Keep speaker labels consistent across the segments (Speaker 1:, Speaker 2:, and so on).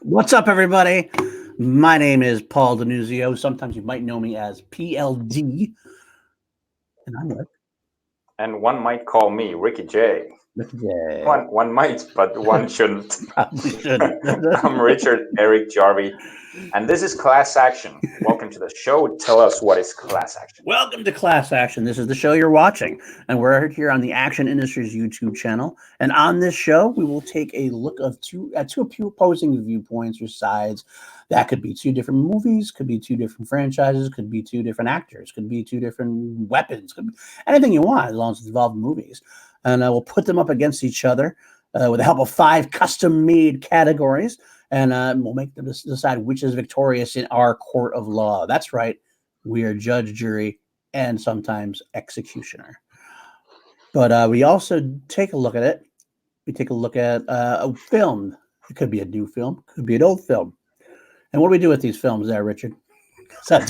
Speaker 1: What's up, everybody? My name is Paul DiNuzzo. Sometimes you might know me as PLD, and I'm with
Speaker 2: And one might call me Ricky J.
Speaker 1: Jay.
Speaker 2: One might, but one shouldn't.
Speaker 1: Probably shouldn't.
Speaker 2: I'm Richard Erik Jarvi, and this is Class Action. Welcome to the show. Tell us what is Class Action.
Speaker 1: Welcome to Class Action. This is the show you're watching, and we're here on the Action Industries YouTube channel. And on this show, we will take a look of two opposing viewpoints or sides. That could be two different movies, could be two different franchises, could be two different actors, could be two different weapons, could be anything you want as long as it's involved in movies. And we'll put them up against each other with the help of 5 custom-made categories, and we'll make them decide which is victorious in our court of law. That's right. We are judge, jury, and sometimes executioner. But we also take a look at it. We take a look at a film. It could be a new film, could be an old film. And what do we do with these films there, Richard? So I'm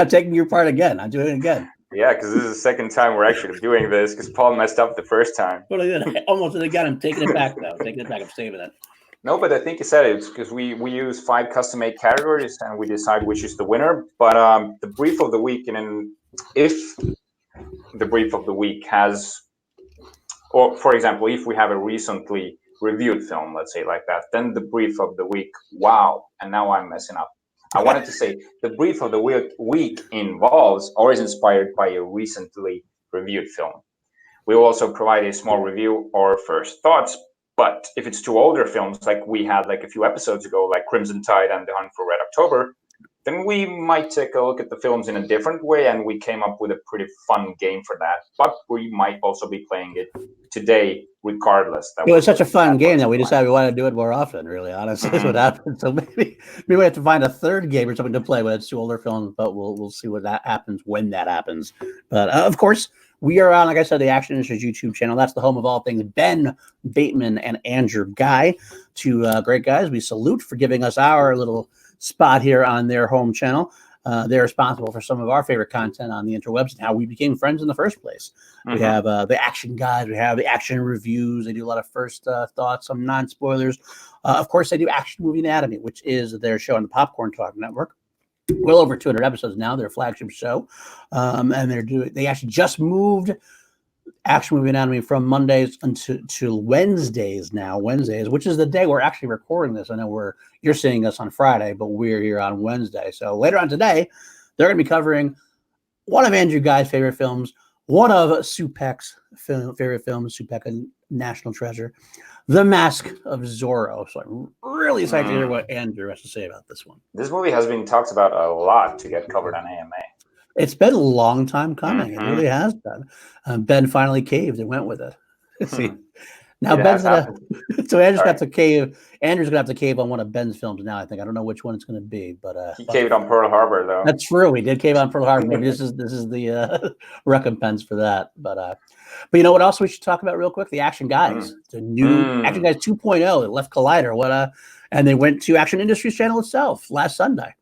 Speaker 1: taking your part again. I'm doing it again.
Speaker 2: Yeah, because this is the second time we're actually doing this because Paul messed up the first time.
Speaker 1: What I did, I almost did it again. I'm taking it back, though. Taking it back. I'm saving it.
Speaker 2: No, but I think you said it because we use 5 custom-made categories and we decide which is the winner. But the brief of the week, and if the brief of the week has, or for example, if we have a recently reviewed film, let's say like that, then the brief of the week, wow, and now I'm messing up. I wanted to say the brief of the week involves or is inspired by a recently reviewed film. We will also provide a small review or first thoughts, but if it's two older films like we had like a few episodes ago, like Crimson Tide and The Hunt for Red October, then we might take a look at the films in a different way, and we came up with a pretty fun game for that. But we might also be playing it today, regardless.
Speaker 1: It was such a fun game that we decided we want to do it more often. Really, honestly, is what happened. So maybe we have to find a third game or something to play with. It's two older films, but we'll see what that happens when that happens. But of course, we are on, like I said, the Action Industries YouTube channel. That's the home of all things Ben Bateman and Andrew Guy, two great guys. We salute for giving us our little spot here on their home channel. They're responsible for some of our favorite content on the interwebs and how we became friends in the first place. We have the Action Guys, we have the Action Reviews. They do a lot of first thoughts, some non-spoilers. Of course, they do Action Movie Anatomy, which is their show on the Popcorn Talk Network. Well over 200 episodes now, their flagship show. And they actually just moved Action Movie Anatomy from Mondays to Wednesdays now. Wednesdays, which is the day we're actually recording this. I know you're seeing us on Friday, but we're here on Wednesday. So later on today, they're going to be covering one of Andrew Guy's favorite films, one of Supek's favorite films, Supek, a national treasure, The Mask of Zorro. So I'm really excited to hear what Andrew has to say about this one.
Speaker 2: This movie has been talked about a lot to get covered on AMA.
Speaker 1: It's been a long time coming. It really has been. Ben finally caved and went with it. See, now Ben's gonna. So Andrew's gonna have to cave. Andrew's gonna have to cave on one of Ben's films now. I think I don't know which one it's gonna be, but
Speaker 2: he caved on Pearl Harbor though.
Speaker 1: That's true. He did cave on Pearl Harbor. Maybe this is the recompense for that. But you know what else we should talk about real quick? The Action Guys, the new Action Guys 2.0, the Left Collider. And they went to Action Industries channel itself last Sunday.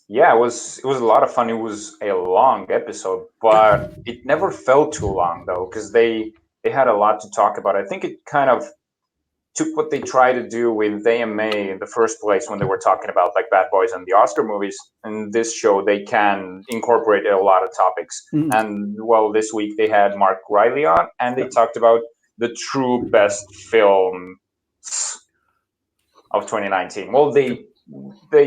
Speaker 2: Yeah, it was a lot of fun. It was a long episode, but it never felt too long though, because they had a lot to talk about. I think it kind of took what they tried to do with AMA in the first place when they were talking about like Bad Boys and the Oscar movies. In this show, they can incorporate a lot of topics. And well, this week they had Mark Riley on, and they talked about the true best films of 2019. Well, they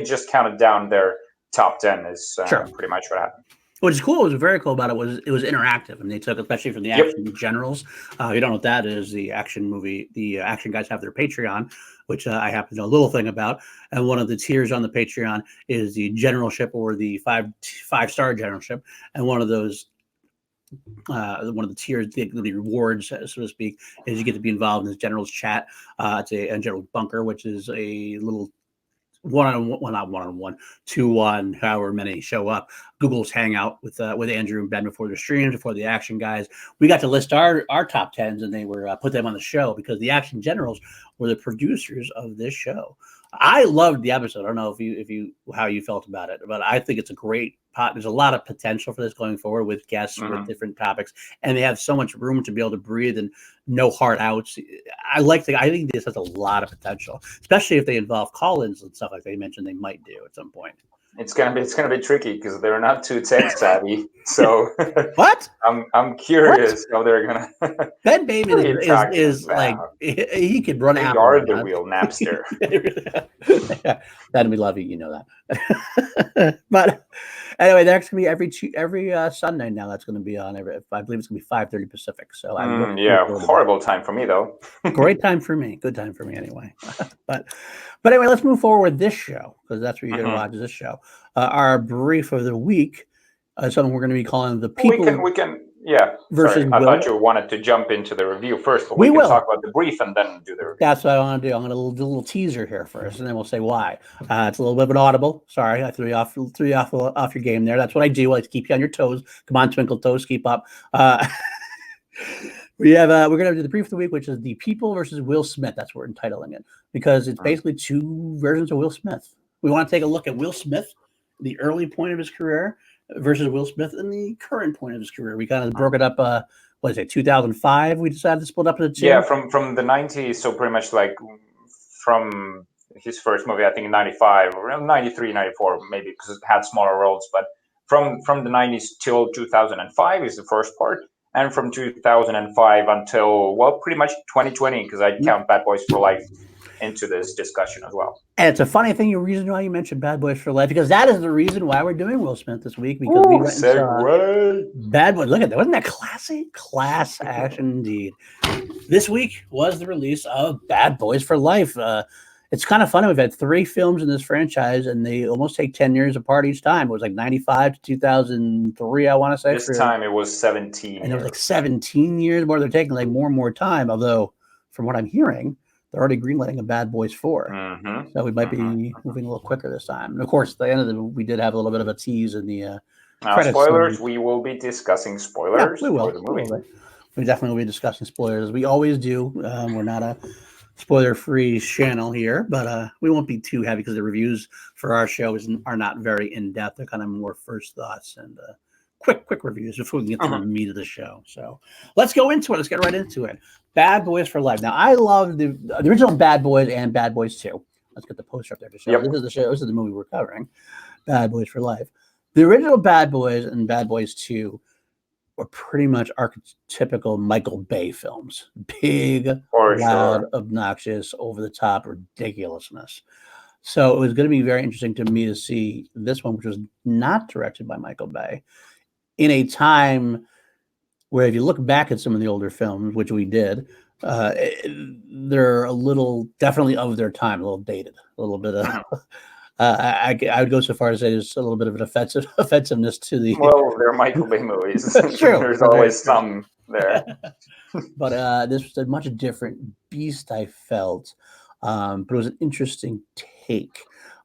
Speaker 2: just counted down their top 10 is pretty much what happened.
Speaker 1: What is cool, what was very cool about it was interactive, and they took, especially from the Action Generals. You don't know what that is, the Action movie. The Action Guys have their Patreon, which I happen to know a little thing about. And one of the tiers on the Patreon is the generalship, or the five-star generalship. And one of the tiers, the rewards, so to speak, is you get to be involved in this general's chat. It's a general bunker, which is a little not one-on-one, 2-1, however many show up. Google's hangout with Andrew and Ben before the streams, before the Action Guys. We got to list our top 10s, and they were put them on the show because the Action Generals were the producers of this show. I loved the episode. I don't know if you how you felt about it, but I think it's a great pot. There's a lot of potential for this going forward with guests with different topics, and they have so much room to be able to breathe and no hard outs. I think this has a lot of potential, especially if they involve call-ins and stuff like they mentioned they might do at some point.
Speaker 2: It's gonna be tricky because they're not too tech savvy. So
Speaker 1: what?
Speaker 2: I'm curious how they're gonna.
Speaker 1: Ben Bateman is like he could run Apple.
Speaker 2: Are the real Napster.
Speaker 1: Ben, we love you. You know that. But anyway, that's gonna be every Sunday now. That's gonna be on I believe it's gonna be 5:30 Pacific. So
Speaker 2: horrible time for me though.
Speaker 1: Great time for me. Good time for me anyway. But anyway, let's move forward with this show because that's what you're going to watch. This show, our brief of the week, something we're going to be calling the people.
Speaker 2: We can. Yeah.
Speaker 1: Versus
Speaker 2: I thought you wanted to jump into the review first, but we can talk about the brief and then do the review.
Speaker 1: That's what I want to do. I'm going to do a little teaser here first, and then we'll say why. It's a little bit of an audible. Sorry, I threw you off your game there. That's what I do. I like to keep you on your toes. Come on, Twinkle Toes, keep up. We're going to do the brief of the week, which is the people versus Will Smith. That's what we're entitling it because it's basically two versions of Will Smith. We want to take a look at Will Smith, the early point of his career, versus Will Smith in the current point of his career. We kind of broke it up. 2005? We decided to split up into two.
Speaker 2: Yeah, from the 90s. So pretty much like from his first movie, I think in 95, around 93, 94, maybe because it had smaller roles. But from the 90s till 2005 is the first part. And from 2005 until, pretty much 2020, because I count Bad Boys for Life into this discussion as well.
Speaker 1: And it's a funny thing, the reason why you mentioned Bad Boys for Life, because that is the reason why we're doing Will Smith this week. Because we went and saw Bad Boys. Look at that. Wasn't that classy? Class action indeed. This week was the release of Bad Boys for Life. It's kind of funny. We've had 3 films in this franchise, and they almost take 10 years apart each time. It was like 95 to 2003, I want to say.
Speaker 2: This time it was 17.
Speaker 1: And it was like 17 years more. They're taking like more and more time, although from what I'm hearing, they're already greenlighting a Bad Boys 4. So we might be moving a little quicker this time. And of course, at the end of we did have a little bit of a tease in the credits.
Speaker 2: Spoilers, we will be discussing spoilers.
Speaker 1: Yeah, we will. We definitely will be discussing spoilers, as we always do. We're not a spoiler-free channel here, but we won't be too heavy because the reviews for our show are not very in-depth. They're kind of more first thoughts and quick reviews before we can get to the meat of the show. So let's go into it. Let's get right into it. Bad Boys for Life. Now, I love the original Bad Boys and Bad Boys 2. Let's get the poster up there to show. Yep. This is the show. This is the movie we're covering, Bad Boys for Life. The original Bad Boys and Bad Boys 2 were pretty much archetypical Michael Bay films. Big, loud, obnoxious, over-the-top ridiculousness. So it was going to be very interesting to me to see this one, which was not directed by Michael Bay, in a time where if you look back at some of the older films, which we did, they're a little, definitely of their time, a little dated, a little bit of... I would go so far as to say there's a little bit of an offensiveness to the.
Speaker 2: Well, they're Michael Bay movies.
Speaker 1: True.
Speaker 2: There's always some there.
Speaker 1: But this was a much different beast, I felt. But it was an interesting take.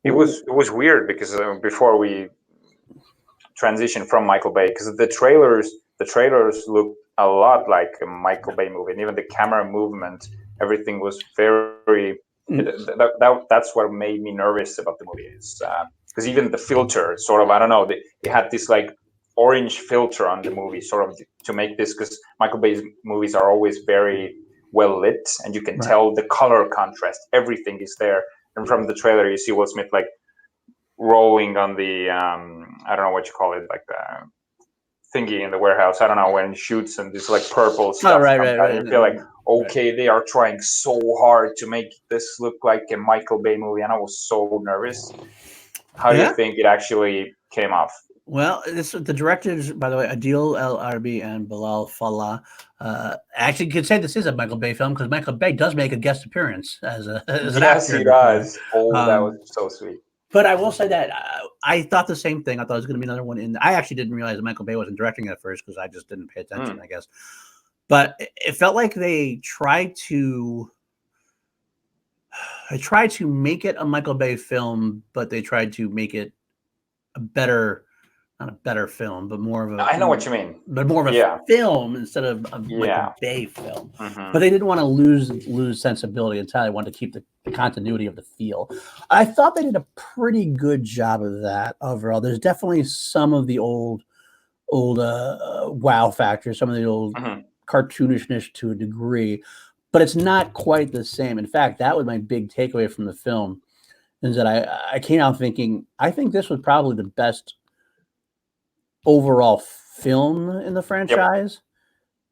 Speaker 2: It was weird because before we transition from Michael Bay, because the trailers look a lot like a Michael Bay movie, and even the camera movement, everything was very. That's what made me nervous about the movie, is because even the filter, sort of, I don't know, they had this like orange filter on the movie, sort of to make this, because Michael Bay's movies are always very well lit, and you can tell the color contrast, everything is there. And from the trailer, you see Will Smith like rolling on the I don't know what you call it, like the thingy in the warehouse. I don't know, when he shoots and this like purple stuff.
Speaker 1: Right.
Speaker 2: You feel like, okay, they are trying so hard to make this look like a Michael Bay movie, and I was so nervous. How do you think it actually came off?
Speaker 1: Well, the directors, by the way, Adil El Arbi and Bilal Fallah, actually could say this is a Michael Bay film because Michael Bay does make a guest appearance as an actor.
Speaker 2: Yes, he does. That was so sweet.
Speaker 1: But I will say that I thought the same thing. I thought it was going to be another one. I actually didn't realize that Michael Bay wasn't directing it at first because I just didn't pay attention, I guess. But it felt like they tried to make it a Michael Bay film, but they tried to make it a better not a better film, but more of a.
Speaker 2: I know what you mean.
Speaker 1: But more of a
Speaker 2: Yeah.
Speaker 1: film instead of a Michael Bay film. But they didn't want to lose sensibility entirely. They wanted to keep the continuity of the feel. I thought they did a pretty good job of that overall. There's definitely some of the old wow factor, some of the old cartoonishness to a degree, but it's not quite the same. In fact, that was my big takeaway from the film, is that I came out thinking, I think this was probably the best overall film in the franchise,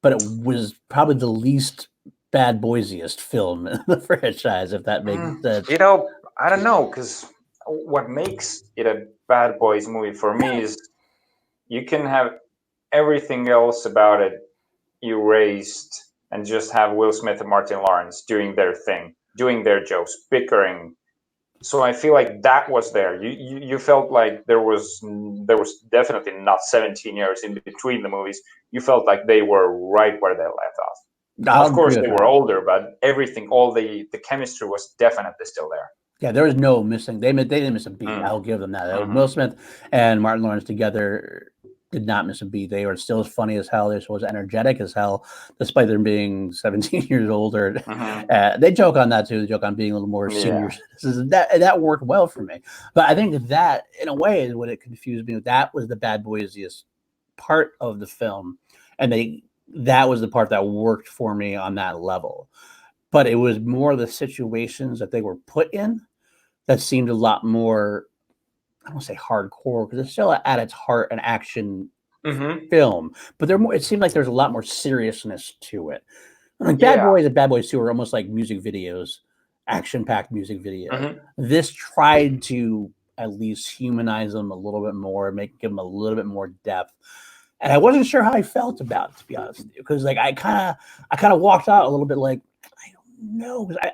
Speaker 1: but it was probably the least bad boysiest film in the franchise, if that makes sense.
Speaker 2: You know, I don't know, because what makes it a Bad Boys movie for me is you can have everything else about it erased and just have Will Smith and Martin Lawrence doing their thing, doing their jokes, bickering. So I feel like that was there. You felt like there was definitely not 17 years in between the movies. You felt like they were right where they left off. Of course, they were older, but everything, all the chemistry was definitely still there.
Speaker 1: Yeah, there was no missing. They didn't miss a beat. I'll give them that. Will Smith and Martin Lawrence together did not miss a beat. They were still as funny as hell. They were as energetic as hell, despite them being 17 years older. They joke on that too. They joke on being a little more senior. That worked well for me. But I think that, in a way, is what it confused me. That was the bad boysiest part of the film, and that was the part that worked for me on that level. But it was more the situations that they were put in that seemed a lot more, I don't want to say hardcore, because it's still at its heart an action film, but it seemed like there's a lot more seriousness to it. Like Bad Boys and Bad Boys 2 are almost like music videos, action-packed music videos. This tried to at least humanize them a little bit more, give them a little bit more depth. And I wasn't sure how I felt about it, to be honest with you, because like I kind of walked out a little bit like, I don't know, because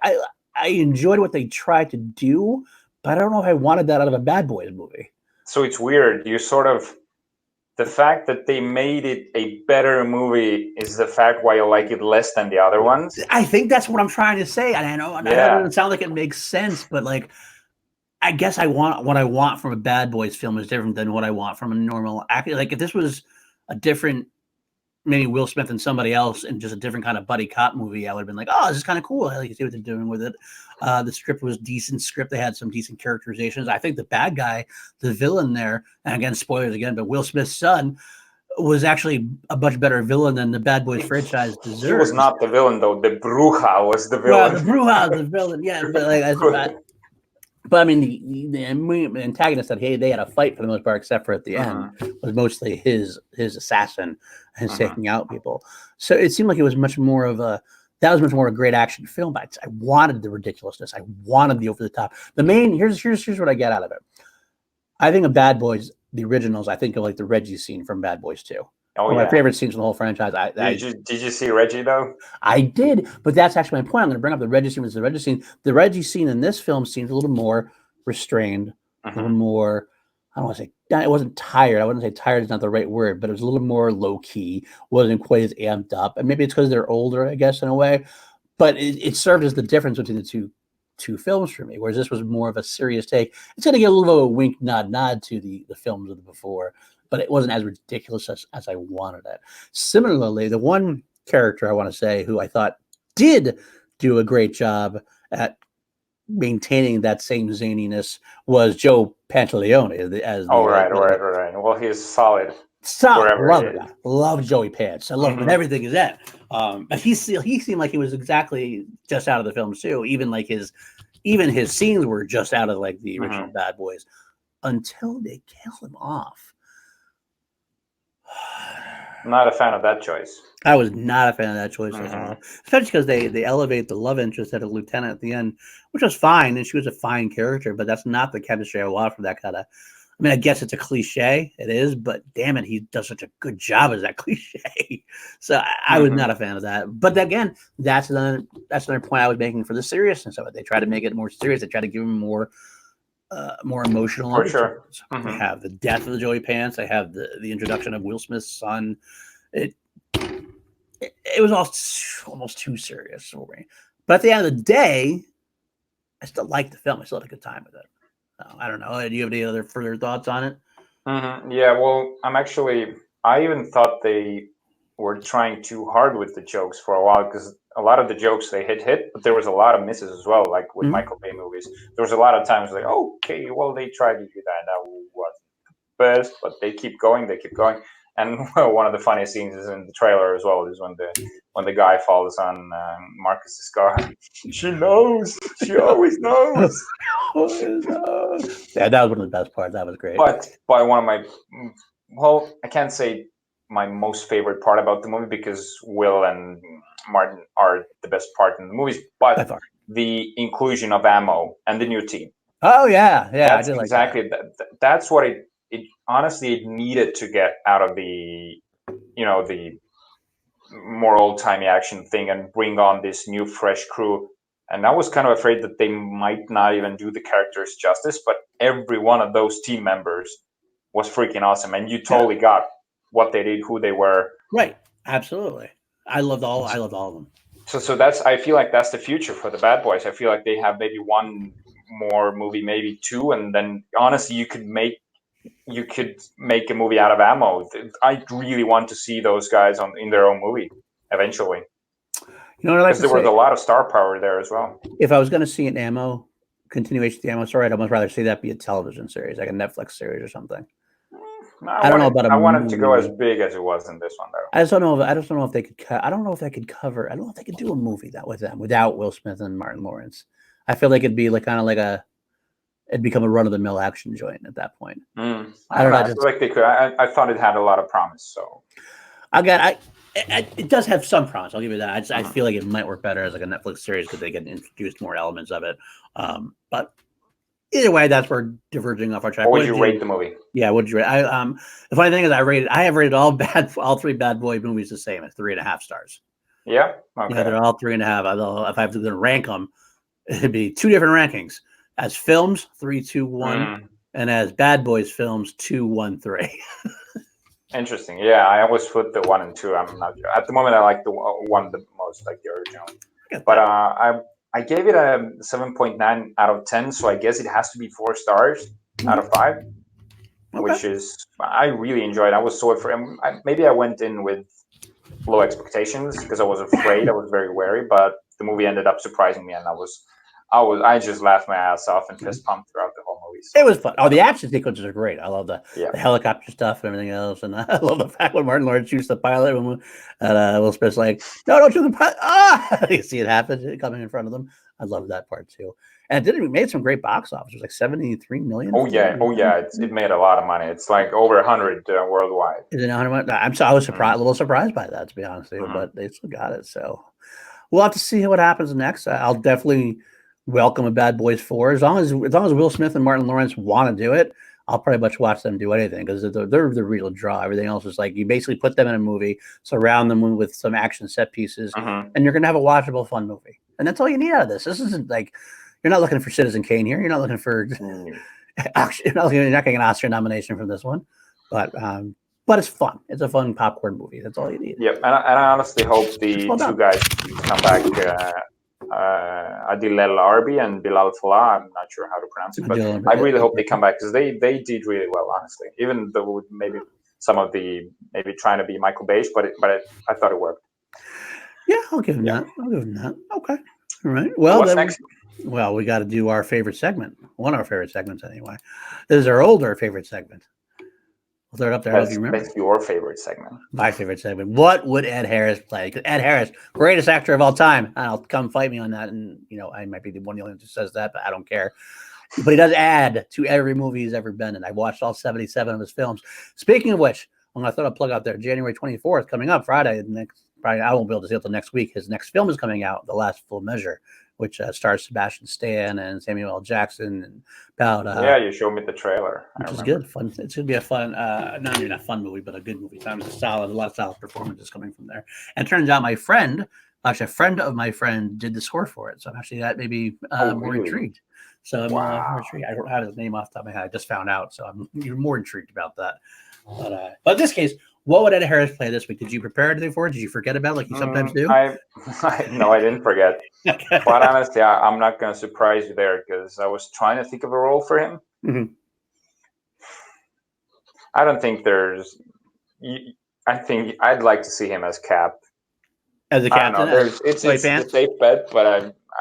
Speaker 1: I enjoyed what they tried to do, but I don't know if I wanted that out of a Bad Boys movie.
Speaker 2: So it's weird. The fact that they made it a better movie is the fact why you like it less than the other ones.
Speaker 1: I think that's what I'm trying to say. And I know it doesn't sound like it makes sense, but like, I guess what I want from a Bad Boys film is different than what I want from a normal act. Like if this was a different, maybe Will Smith and somebody else in just a different kind of buddy cop movie, I would have been like, oh, this is kind of cool. I like to see what they're doing with it. The script was decent script. They had some decent characterizations. I think the bad guy, the villain there, and again, spoilers again, but Will Smith's son was actually a much better villain than the Bad Boys franchise deserves.
Speaker 2: He was not the villain, though. The Bruja was the villain.
Speaker 1: Well, the Bruja was the villain, yeah. But I mean, the antagonist that they had a fight for the most part, except for at the end, was mostly his assassin and taking out people. So it seemed like it was much more of a great action film. But I wanted the ridiculousness. I wanted the over the top. Here's what I get out of it. I think of Bad Boys, the originals. I think of like the Reggie scene from Bad Boys 2. One of my favorite scenes from the whole franchise.
Speaker 2: Did you see Reggie though?
Speaker 1: I did, but that's actually my point. I'm going to bring up the Reggie scene. The Reggie scene. The Reggie scene in this film seems a little more restrained, a little more. I don't want to say it wasn't tired. I wouldn't say tired is not the right word, but it was a little more low key. Wasn't quite as amped up, and maybe it's because they're older, I guess, in a way. But it served as the difference between the two films for me. Whereas this was more of a serious take. It's going to get a little bit of a wink, nod to the films of the before. But it wasn't as ridiculous as I wanted it. Similarly, the one character I want to say who I thought did do a great job at maintaining that same zaniness was Joe Pantoliano.
Speaker 2: Right. Well, he's solid.
Speaker 1: Love Joey Pants. I love him in everything he's in. But he seemed like he was exactly just out of the films too. Even his scenes were just out of like the original Bad Boys until they kill him off.
Speaker 2: Not a fan of that choice.
Speaker 1: I was not a fan of that choice at all, especially because they elevate the love interest at a lieutenant at the end, which was fine, and she was a fine character, but that's not the chemistry I want from that kind of. I mean, I guess it's a cliche, it is, but damn it, he does such a good job as that cliche. So I was not a fan of that. But again, that's another point I was making for the seriousness of it. They try to make it more serious. They try to give him more emotional.
Speaker 2: For sure.
Speaker 1: I have the death of the Joey Pants. I have the introduction of Will Smith's son. It was all almost too serious for me. But at the end of the day, I still liked the film. I still had a good time with it. I don't know. Do you have any other further thoughts on it?
Speaker 2: Yeah, well, I even thought they were trying too hard with the jokes for a while because a lot of the jokes they hit, but there was a lot of misses as well, like with
Speaker 1: Mhm.
Speaker 2: Michael Bay movies. There was a lot of times like, okay, well, they tried to do that, and that wasn't the best, but they keep going, they keep going. And one of the funniest scenes is in the trailer as well, is when the guy falls on Marcus's car. She knows, she always knows.
Speaker 1: Yeah, that was one of the best parts. That was great.
Speaker 2: But by one of my, well, I can't say my most favorite part about the movie because Will and Martin are the best part in the movies,
Speaker 1: By
Speaker 2: but
Speaker 1: far.
Speaker 2: the inclusion of Ammo and the new team.
Speaker 1: Oh yeah, I
Speaker 2: That's
Speaker 1: did like that.
Speaker 2: exactly that's what it honestly it needed to get out of the the more old timey action thing and bring on this new fresh crew. And I was kind of afraid that they might not even do the characters justice, but every one of those team members was freaking awesome, and you
Speaker 1: Yeah,
Speaker 2: totally got what they did, who they were.
Speaker 1: right. Absolutely. I loved all of them.
Speaker 2: So that's I feel like that's the future for the Bad Boys. I feel like they have maybe one more movie, maybe two, and then honestly, you could make a movie out of Ammo. I really want to see those guys in their own movie eventually.
Speaker 1: You know what I like
Speaker 2: Because
Speaker 1: to
Speaker 2: there was a
Speaker 1: say?
Speaker 2: lot of star power there as well.
Speaker 1: If I was going to see an ammo continuation of the ammo story, I'd almost rather see that be a television series, like a Netflix series or something. I don't know about a
Speaker 2: I wanted to go as
Speaker 1: movie.
Speaker 2: big as it was in this one, though.
Speaker 1: I just don't know. I just don't know if they could. I don't know if they could cover. I don't know if they could do a movie that with them without Will Smith and Martin Lawrence. I feel like it'd be like kind of like it'd become a run of the mill action joint at that point.
Speaker 2: I
Speaker 1: I
Speaker 2: don't
Speaker 1: don't
Speaker 2: know.
Speaker 1: know.
Speaker 2: I feel like they could. I thought it had a lot of promise. So
Speaker 1: it does have some promise. I'll give you that. I feel like it might work better as like a Netflix series because they get introduced more elements of it. But either way, that's where diverging off our track.
Speaker 2: what would you rate the movie?
Speaker 1: Yeah, what did you rate? The funny thing is, I have rated all three Bad Boy movies the same at 3.5 stars.
Speaker 2: Yeah. Okay.
Speaker 1: Yeah, they're all 3.5. Although if I have to rank them, it'd be two different rankings: as films, 3, 2, 1, and as Bad Boys films, 2, 1, 3.
Speaker 2: Interesting. Yeah, I always put the 1 and 2. I'm not sure. At the moment, I like the one the most, like the original. But I gave it a 7.9 out of 10, so I guess it has to be 4 stars out of 5, which is I really enjoyed. I was so afraid. Maybe I went in with low expectations because I was afraid. I was very wary, but the movie ended up surprising me, and I just laughed my ass off and fist pumped throughout the whole movie. So.
Speaker 1: It was fun. Oh, the action sequences are great. I love the
Speaker 2: Yeah.
Speaker 1: helicopter stuff and everything else, and I love the fact when Martin Lawrence shoots the pilot, and Will Smith's like, "No, don't shoot the pilot!" Ah, you see it happen coming in front of them. I love that part too. And it made some great box office. It was like 73 million.
Speaker 2: Oh yeah. It made a lot of money. It's like over 100 worldwide.
Speaker 1: Is it 100? I was surprised, a little surprised by that, to be honest with you, but they still got it. So we'll have to see what happens next. I'll definitely welcome a Bad Boys 4 as long as Will Smith and Martin Lawrence want to do it. I'll pretty much watch them do anything because they're the real draw. Everything else is like you basically put them in a movie, surround them with some action set pieces, and you're gonna have a watchable, fun movie. And that's all you need out of this. This isn't like you're not looking for Citizen Kane here. You're not looking for you're not getting an Oscar nomination from this one, but it's fun. It's a fun popcorn movie. That's all you need.
Speaker 2: Yep, and I honestly hope the two guys come back. Adil El Arbi and Bilal Falah. I'm not sure how to pronounce it, but I really hope they come back because they did really well, honestly. Even though maybe some of the maybe trying to be Michael Bay, but I thought it worked.
Speaker 1: Yeah, I'll give him that. Okay, all right. Well,
Speaker 2: what's next?
Speaker 1: Well, we got to do our favorite segment. One of our favorite segments, anyway. This is our older favorite segment. We'll throw it up there.
Speaker 2: That's your favorite segment.
Speaker 1: My favorite segment. What would Ed Harris play? Because Ed Harris, greatest actor of all time. I'll come fight me on that. And, I might be the one who says that, but I don't care. But he does add to every movie he's ever been in. I've watched all 77 of his films. Speaking of which, I'm going to throw a plug out there. January 24th, coming up Friday. Probably I won't be able to see it until next week. His next film is coming out, The Last Full Measure, which stars Sebastian Stan and Samuel L. Jackson and about
Speaker 2: you showed me the trailer,
Speaker 1: which is good. Fun. It's gonna be a fun, not even a fun movie, but a good movie. A lot of solid performances coming from there. And it turns out a friend of my friend, did the score for it. So I'm actually that maybe more intrigued. So I'm more intrigued. I don't have his name off the top of my head. I just found out, so I'm even more intrigued about that. But in this case, what would Ed Harris play this week? Did you prepare anything for it? Did you forget about it like you sometimes do?
Speaker 2: No, I didn't forget. But honestly, I'm not going to surprise you there because I was trying to think of a role for him. I don't think there's. I think I'd like to see him as Cap.
Speaker 1: As a captain,
Speaker 2: I don't know. It's the safe bet, but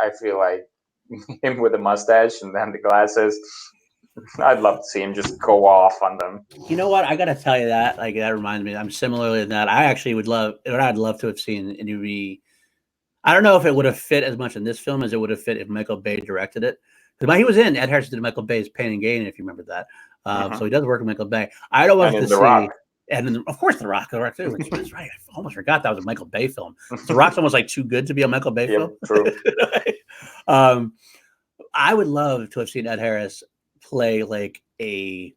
Speaker 2: I feel like him with a mustache and then the glasses. I'd love to see him just go off on them.
Speaker 1: You know what? I gotta tell you that. Like that reminds me. I'm similarly in that. I actually would love. What I'd love to have seen, and it would be. I don't know if it would have fit as much in this film as it would have fit if Michael Bay directed it. Because he was in Ed Harris did Michael Bay's Pain and Gain, if you remember that. So he does work with Michael Bay. I'd love to see.
Speaker 2: Rock.
Speaker 1: And then, of course, The Rock. The Rock too. Like, that's right. I almost forgot that was a Michael Bay film. The Rock's almost like too good to be a Michael Bay film.
Speaker 2: True.
Speaker 1: I would love to have seen Ed Harris play like a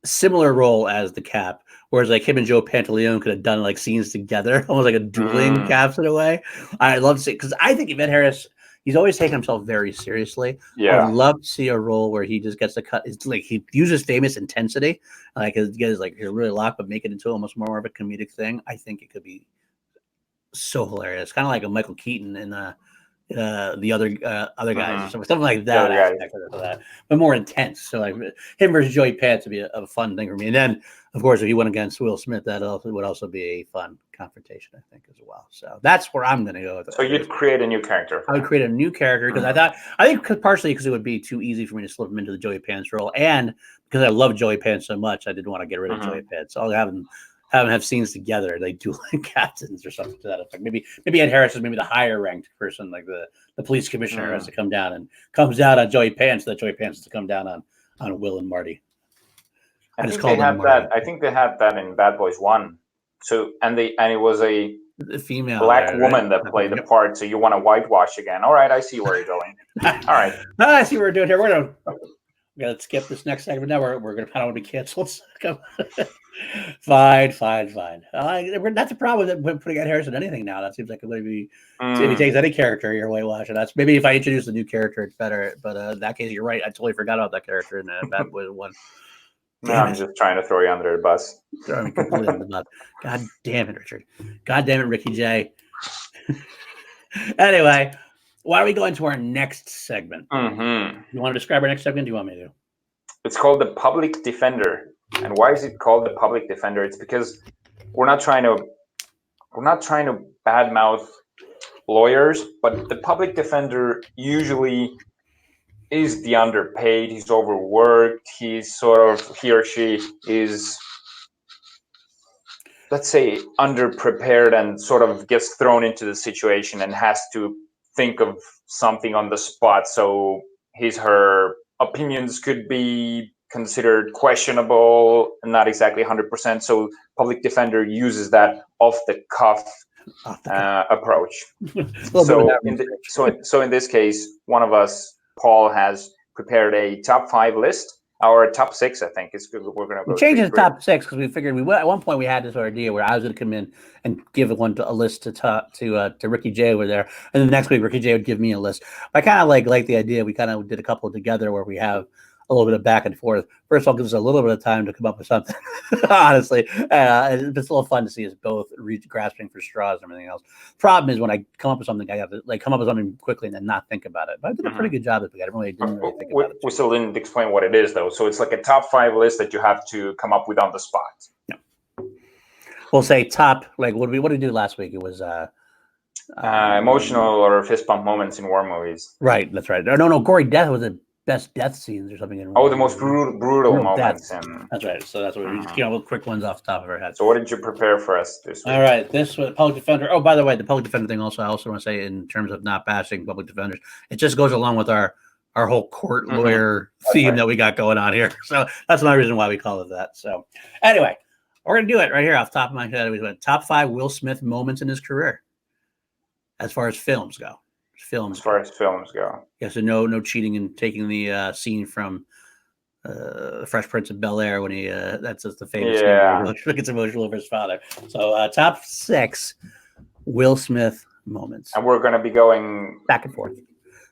Speaker 1: similar role as the Cap, whereas like him and Joe Pantoliano could have done like scenes together, almost like a dueling Caps in a way. I'd love to see, because I think if Ed Harris, he's always taken himself very seriously.
Speaker 2: Yeah,
Speaker 1: I'd love to see a role where he just gets to cut. It's like he uses famous intensity, like his guys like you're really locked, but make it into almost more of a comedic thing. I think it could be so hilarious, kind of like a Michael Keaton in the other guys, or something like that, but more intense. So like him versus Joey Pants would be a fun thing for me. And then, of course, if he went against Will Smith, that would also be a fun confrontation, I think, as well. So that's where I'm going to go with it.
Speaker 2: So you'd create a new character.
Speaker 1: I would create a new character because I think partially because it would be too easy for me to slip him into the Joey Pants role, and because I love Joey Pants so much, I didn't want to get rid of Joey Pants. So I'll have scenes together. They do like captains or something to that effect. Maybe Ed Harris is maybe the higher ranked person, like the police commissioner has to come down and comes down on Joey Pants, so that Joey Pants has to come down on Will and Marty.
Speaker 2: I think they had that. I think they had that in Bad Boys 1. So and it was a
Speaker 1: female
Speaker 2: black woman that played the part. So you want to whitewash again? All right, I see where you're going. All right,
Speaker 1: I see what we're doing here. We're gonna skip this next segment. Now we're gonna kind of want to be canceled. Fine. That's a problem with putting Ed Harris in anything now. That seems like it would be if he takes any character, you're whitewashing. That's maybe if I introduce a new character, it's better. But in that case, you're right. I totally forgot about that character in Bad Boys 1.
Speaker 2: No, I'm just trying to throw you under the bus.
Speaker 1: Throw me completely under the bus. God damn it, Richard. God damn it, Ricky J. Anyway, why don't we go into our next segment? You want to describe our next segment? Do you want me to?
Speaker 2: It's called the Public Defender. And why is it called the Public Defender? It's because we're not trying to badmouth lawyers, but the public defender usually is the underpaid. He's overworked. He or she is, let's say, underprepared and sort of gets thrown into the situation and has to think of something on the spot. So her opinions could be considered questionable, not exactly 100%. So public defender uses that off the cuff approach. So in this case, one of us, Paul, has prepared a top 5 list. Our top 6, I think, is good. We're going to go.
Speaker 1: We changed it to top 6 because we figured at one point we had this idea where I was going to come in and give a list to Ricky J over there, and then next week Ricky J would give me a list. I kind of like the idea. We kind of did a couple together where we have a little bit of back and forth. First of all, gives us a little bit of time to come up with something. Honestly, it's a little fun to see us both grasping for straws and everything else. Problem is when I come up with something, I have to come up with something quickly and then not think about it. But I did a pretty good job at it. I didn't really think about it.
Speaker 2: We still didn't explain what it is, though. So it's like a top 5 list that you have to come up with on the spot.
Speaker 1: Yeah. We'll say top. Like what did we do last week? It was
Speaker 2: emotional or fist bump moments in war movies.
Speaker 1: Right. That's right. No. Gory death was the best death scenes or something.
Speaker 2: The most brutal moments.
Speaker 1: That's right. So that's what we just quick ones off the top of our head.
Speaker 2: So what did you prepare for us this week?
Speaker 1: All right, this was Public Defender. Oh, by the way, the Public Defender thing also, I also want to say in terms of not bashing public defenders, it just goes along with our whole court lawyer theme that we got going on here. So that's another reason why we call it that. So anyway, we're going to do it right here off the top of my head. We went top 5 Will Smith moments in his career as far as films go. As far as films go. Yeah, so no cheating and taking the scene from Fresh Prince of Bel-Air when he that's just the famous scene where he gets emotional over his father. So top 6 Will Smith moments.
Speaker 2: And we're going to be going
Speaker 1: back and forth.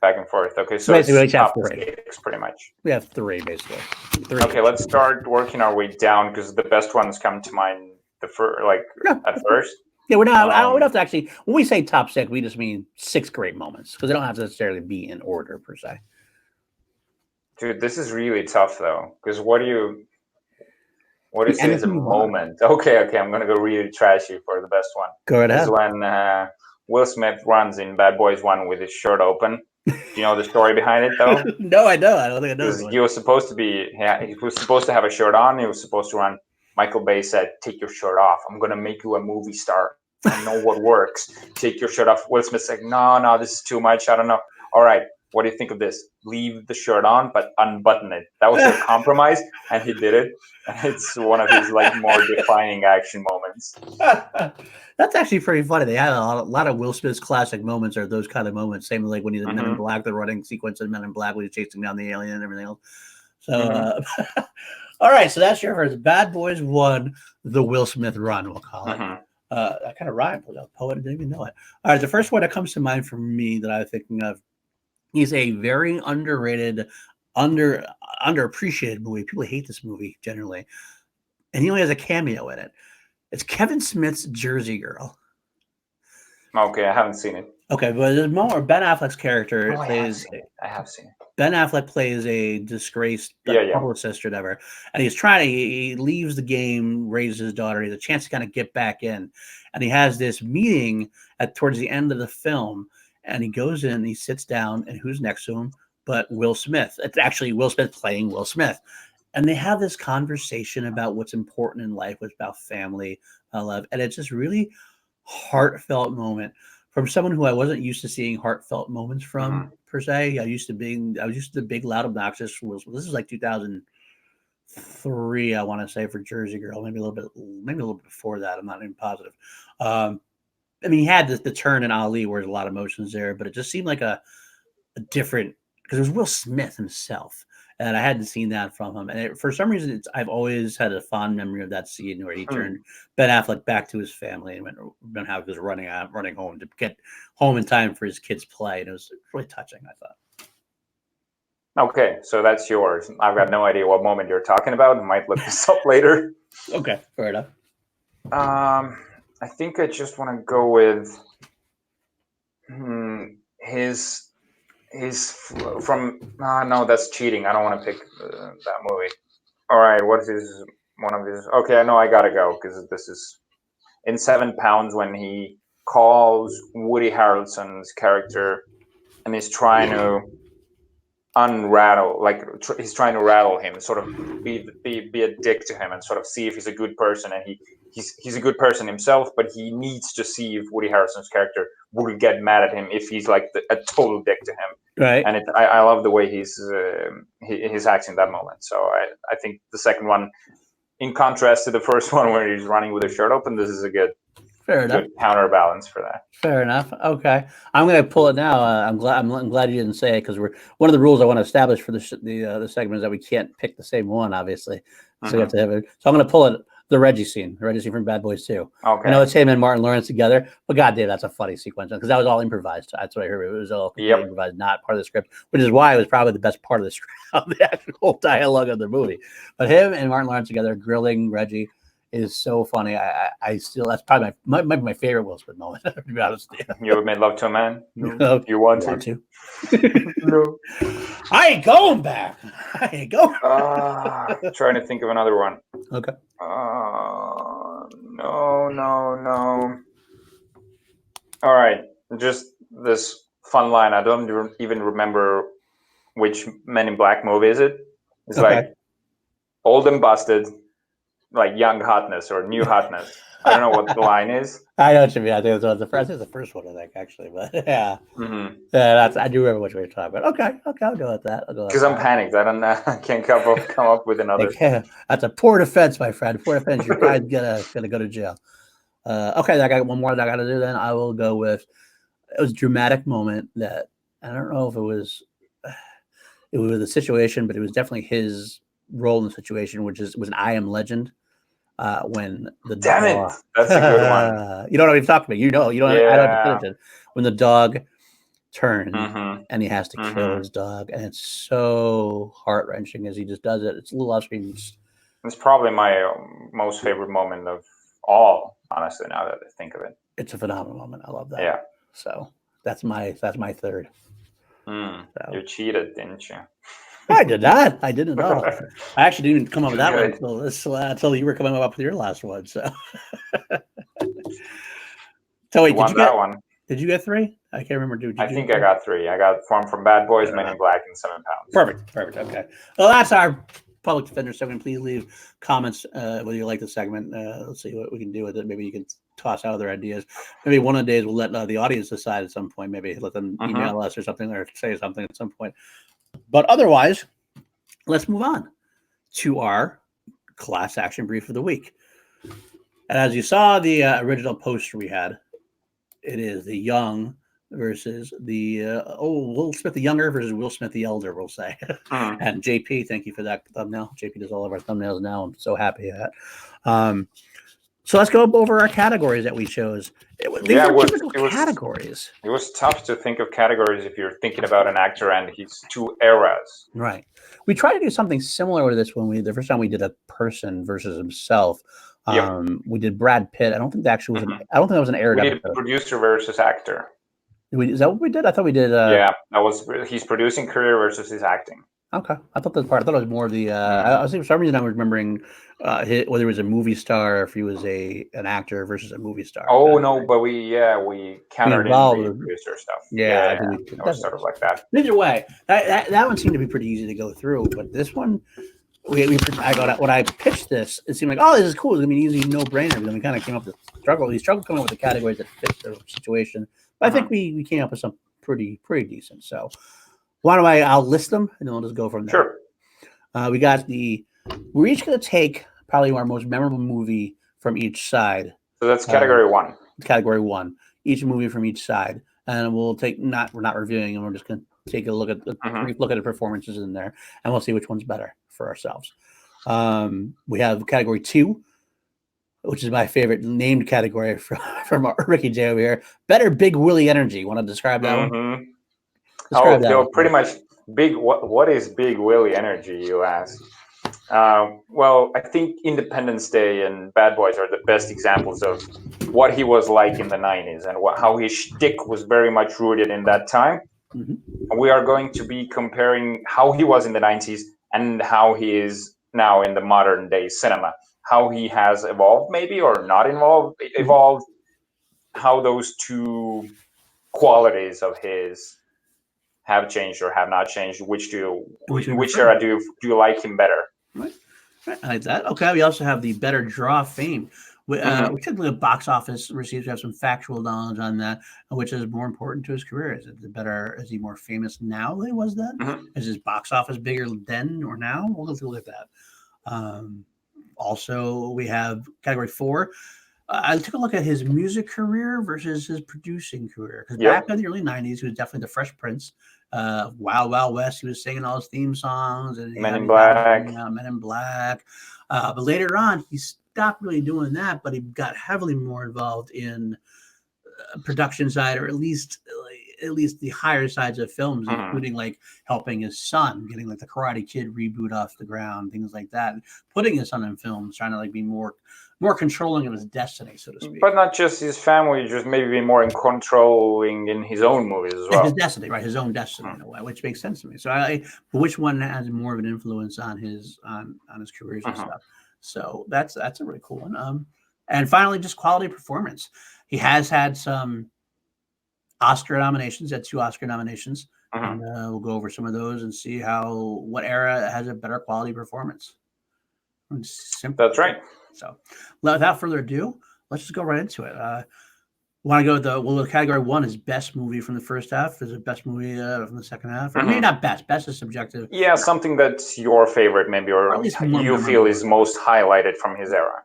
Speaker 2: Okay, so
Speaker 1: basically we
Speaker 2: top
Speaker 1: have 3.
Speaker 2: 6 pretty much.
Speaker 1: We have 3 basically. 3.
Speaker 2: Okay, let's start working our way down because the best ones come to mind at first.
Speaker 1: Yeah, we're not. I don't have to actually. When we say top 6, we just mean 6 great moments because they don't have to necessarily be in order per se.
Speaker 2: Dude, this is really tough though. Because what do you? What is his moment? Okay, I'm gonna go really trashy for the best one.
Speaker 1: Go right ahead.
Speaker 2: This is when Will Smith runs in Bad Boys 1 with his shirt open. Do you know the story behind it, though?
Speaker 1: No, I don't. I don't think I know.
Speaker 2: Because he was supposed to have a shirt on. He was supposed to run. Michael Bay said, "Take your shirt off. I'm gonna make you a movie star. I know what works. Take your shirt off." Will Smith said, "No, this is too much. I don't know. All right, what do you think of this? Leave the shirt on, but unbutton it." That was their compromise, and he did it. It's one of his more defining action moments.
Speaker 1: That's actually pretty funny. They had a lot of Will Smith's classic moments are those kind of moments. Same like when he's in Men in Black, the running sequence in Men in Black when he's chasing down the alien and everything else. So, all right. So that's your first. Bad Boys 1, the Will Smith run, we'll call it. That kind of rhymed. The poet didn't even know it. All right. The first one that comes to mind for me that I'm thinking of is a very underrated, underappreciated movie. People hate this movie generally. And he only has a cameo in it. It's Kevin Smith's Jersey Girl.
Speaker 2: Okay, I haven't seen it.
Speaker 1: Okay, but there's more. Ben Affleck's character
Speaker 2: plays. I have seen it.
Speaker 1: Ben Affleck plays a disgraced publicist or whatever, and he leaves the game, raises his daughter. He has a chance to kind of get back in, and he has this meeting towards the end of the film, and he goes in, he sits down, and who's next to him but Will Smith? It's actually Will Smith playing Will Smith. And they have this conversation about what's important in life, what's about family, love. And it's just really heartfelt moment from someone who I wasn't used to seeing heartfelt moments from per se. I was used to the big, loud, obnoxious Will Smith. This is like 2003, I want to say, for Jersey Girl. Maybe a little bit before that. I'm not even positive. I mean, he had the turn in Ali where there's a lot of emotions there, but it just seemed like a different, because it was Will Smith himself. And I hadn't seen that from him. And for some reason, I've always had a fond memory of that scene where he turned Ben Affleck back to his family and Ben Affleck was running home to get home in time for his kids' play. And it was really touching, I thought.
Speaker 2: Okay, so that's yours. I've got no idea what moment you're talking about. I might look this up later.
Speaker 1: Okay, fair enough.
Speaker 2: I think I just want to go with He's from no, that's cheating. I don't want to pick that movie. All right, what is one of his? Okay, I know I gotta go because this is in 7 Pounds when he calls Woody Harrelson's character and he's trying to he's trying to rattle him, sort of be a dick to him and sort of see if he's a good person, and he's a good person himself, but he needs to see if Woody Harrelson's character would get mad at him if he's like a total dick to him.
Speaker 1: Right.
Speaker 2: And I love the way he's acting in that moment. So I think the second one, in contrast to the first one where he's running with his shirt open, this is a good counterbalance for that.
Speaker 1: Fair enough. Okay, I'm going to pull it now. I'm glad you didn't say it because one of the rules I want to establish for the segment is that we can't pick the same one, obviously. So we have to have it. So I'm going to pull it. The Reggie scene from Bad Boys 2. Okay. I know it's him and Martin Lawrence together, but goddamn, that's a funny sequence because that was all improvised. That's what I heard. It was all improvised, not part of the script, which is why it was probably the best part of the script, of the actual dialogue of the movie. But him and Martin Lawrence together grilling Reggie is so funny. I still, that's probably my favorite Will Smith moment, to be honest.
Speaker 2: You ever made love to a man? No. You want to?
Speaker 1: No. I ain't going back. I ain't going.
Speaker 2: Trying to think of another one.
Speaker 1: Okay.
Speaker 2: No. All right. Just this fun line. I don't even remember which Men in Black movie is it. It's like old and busted, like young hotness or new hotness. I don't know what the line is.
Speaker 1: I know what you mean. I think it's the first one, I think, actually. But yeah, yeah, I do remember what you were talking about. Okay, I'll go with that.
Speaker 2: Because I'm panicked. I can't come up with another.
Speaker 1: That's a poor defense, my friend. Poor defense. You're probably gonna go to jail. Okay, I got one more that I got to do. Then I will go with. It was a dramatic moment that I don't know if it was the situation, but it was definitely his role in the situation, which was an I Am Legend. When the
Speaker 2: damn dog, it, that's a good one.
Speaker 1: You don't know what he's talking about. You don't. I don't have to finish it. When the dog turns and he has to kill his dog, and it's so heart wrenching as he just does it. It's a little off screen.
Speaker 2: It's probably my most favorite moment of all. Honestly, now that I think of it,
Speaker 1: it's a phenomenal moment. I love that.
Speaker 2: Yeah.
Speaker 1: So that's my third.
Speaker 2: So. You cheated, didn't you?
Speaker 1: I did not. I didn't at all. I actually didn't even come up with that one
Speaker 2: Good.
Speaker 1: until you were coming up with your last one. So, so wait,
Speaker 2: You won that one.
Speaker 1: did you get three? I can't remember. Did
Speaker 2: I
Speaker 1: you
Speaker 2: think
Speaker 1: get
Speaker 2: I got three. I got one from Bad Boys, Men in Black, and 7 pounds.
Speaker 1: Perfect. Okay. Well, that's our public defender segment. Please leave comments whether you like the segment. Let's see what we can do with it. Maybe you can toss out other ideas. Maybe one of the days we'll let the audience decide at some point. Maybe let them email us or something, or say something at some point. But otherwise, let's move on to our class action brief of the week. And as you saw the original poster we had, it is the young versus the Will Smith the younger versus Will Smith the elder, we'll say. And JP, thank you for that thumbnail. JP does all of our thumbnails now. I'm so happy at that. So let's go over our categories that we chose. Categories.
Speaker 2: It was tough to think of categories if you're thinking about an actor and his two eras.
Speaker 1: Right. We tried to do something similar to this when the first time we did a person versus himself. We did Brad Pitt. I don't think that actually was. I don't think that was an era.
Speaker 2: We did producer versus actor.
Speaker 1: Is that what we did? I thought we did.
Speaker 2: Yeah, that was his producing career versus his acting.
Speaker 1: Okay, I thought that part. I thought it was more of the. I was for some reason I was remembering whether he was a movie star or if he was an actor versus a movie star.
Speaker 2: Oh no, but we countered in the producer stuff.
Speaker 1: Yeah,
Speaker 2: I think it was sort of like that.
Speaker 1: Either way, that one seemed to be pretty easy to go through, but this one. When I pitched this, it seemed like, oh, this is cool. It's gonna be an easy no-brainer. But then we kind of came up with struggle. We struggled coming up with the categories that fit the situation. But I think we came up with some pretty decent. So why don't I'll list them and then we'll just go from there.
Speaker 2: Sure.
Speaker 1: We're each gonna take probably our most memorable movie from each side.
Speaker 2: So that's category one.
Speaker 1: Category one. Each movie from each side, and we'll take we're not reviewing, and we're just gonna take a look at brief look at the performances in there, and we'll see which one's better for ourselves. We have category two, which is my favorite named category from Ricky J over here. Better Big Willie energy. Want to describe that one?
Speaker 2: Pretty much big. What is Big Willie energy, you ask? Well, I think Independence Day and Bad Boys are the best examples of what he was like in the 90s and how his shtick was very much rooted in that time. We are going to be comparing how he was in the 90s and how he is now in the modern day cinema. How he has evolved, maybe, or not evolved. How those two qualities of his have changed or have not changed. Which era do you like him better?
Speaker 1: Right. I like that. Okay. We also have the better draw fame. We took the box office receipts. We have some factual knowledge on that, which is more important to his career. Is he more famous now than he was then? Is his box office bigger then or now? We'll look at that. Also, we have category four. I took a look at his music career versus his producing career. Because back in the early 90s, he was definitely the Fresh Prince. Wild Wild West, he was singing all his theme songs. And
Speaker 2: Men in Black.
Speaker 1: Men in Black. But later on, he stopped really doing that, but he got heavily more involved in production side, or at least the higher sides of films, including like helping his son, getting like the Karate Kid reboot off the ground, things like that, and putting his son in films, trying to like be more controlling of his destiny, so to speak.
Speaker 2: But not just his family, just maybe be more in controlling in his own movies as well.
Speaker 1: His destiny, right? His own destiny in a way, which makes sense to me. So which one has more of an influence on his careers and stuff? So that's a really cool one. And finally, just quality performance. He has had some Oscar nominations. Had 2 Oscar nominations. And we'll go over some of those and see what era has a better quality performance.
Speaker 2: That's right.
Speaker 1: So without further ado, let's just go right into it. Want to go with the category one is best movie from the first half. Is it best movie from the second half? Or maybe not best. Best is subjective.
Speaker 2: Yeah, something that's your favorite, maybe, or at least you feel is most highlighted from his era.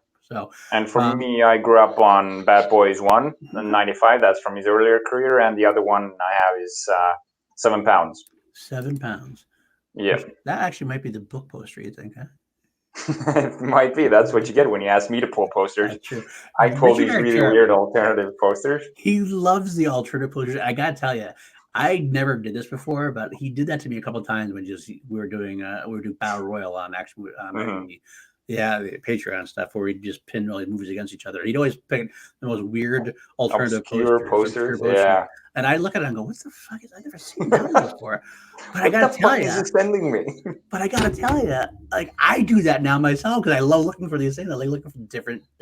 Speaker 2: And for me, I grew up on Bad Boys 1 in 95. That's from his earlier career. And the other one I have is 7 pounds.
Speaker 1: 7 pounds.
Speaker 2: Yeah.
Speaker 1: That actually might be the book poster, you think, huh?
Speaker 2: It might be. That's what you get when you ask me to pull posters. I pull these really weird alternative posters.
Speaker 1: He loves the alternative posters. I gotta tell you, I never did this before, but he did that to me a couple of times when we were doing Battle Royale on actually the Patreon stuff where he'd just pin all these movies against each other. He'd always pick the most weird alternative
Speaker 2: Obscure posters. Yeah.
Speaker 1: And I look at it and go, "What the fuck is? I've never seen that one before." But I
Speaker 2: What the
Speaker 1: gotta tell
Speaker 2: fuck
Speaker 1: you,
Speaker 2: is he sending me?
Speaker 1: But I gotta tell you, like I do that now myself because I love looking for these things. I like looking for the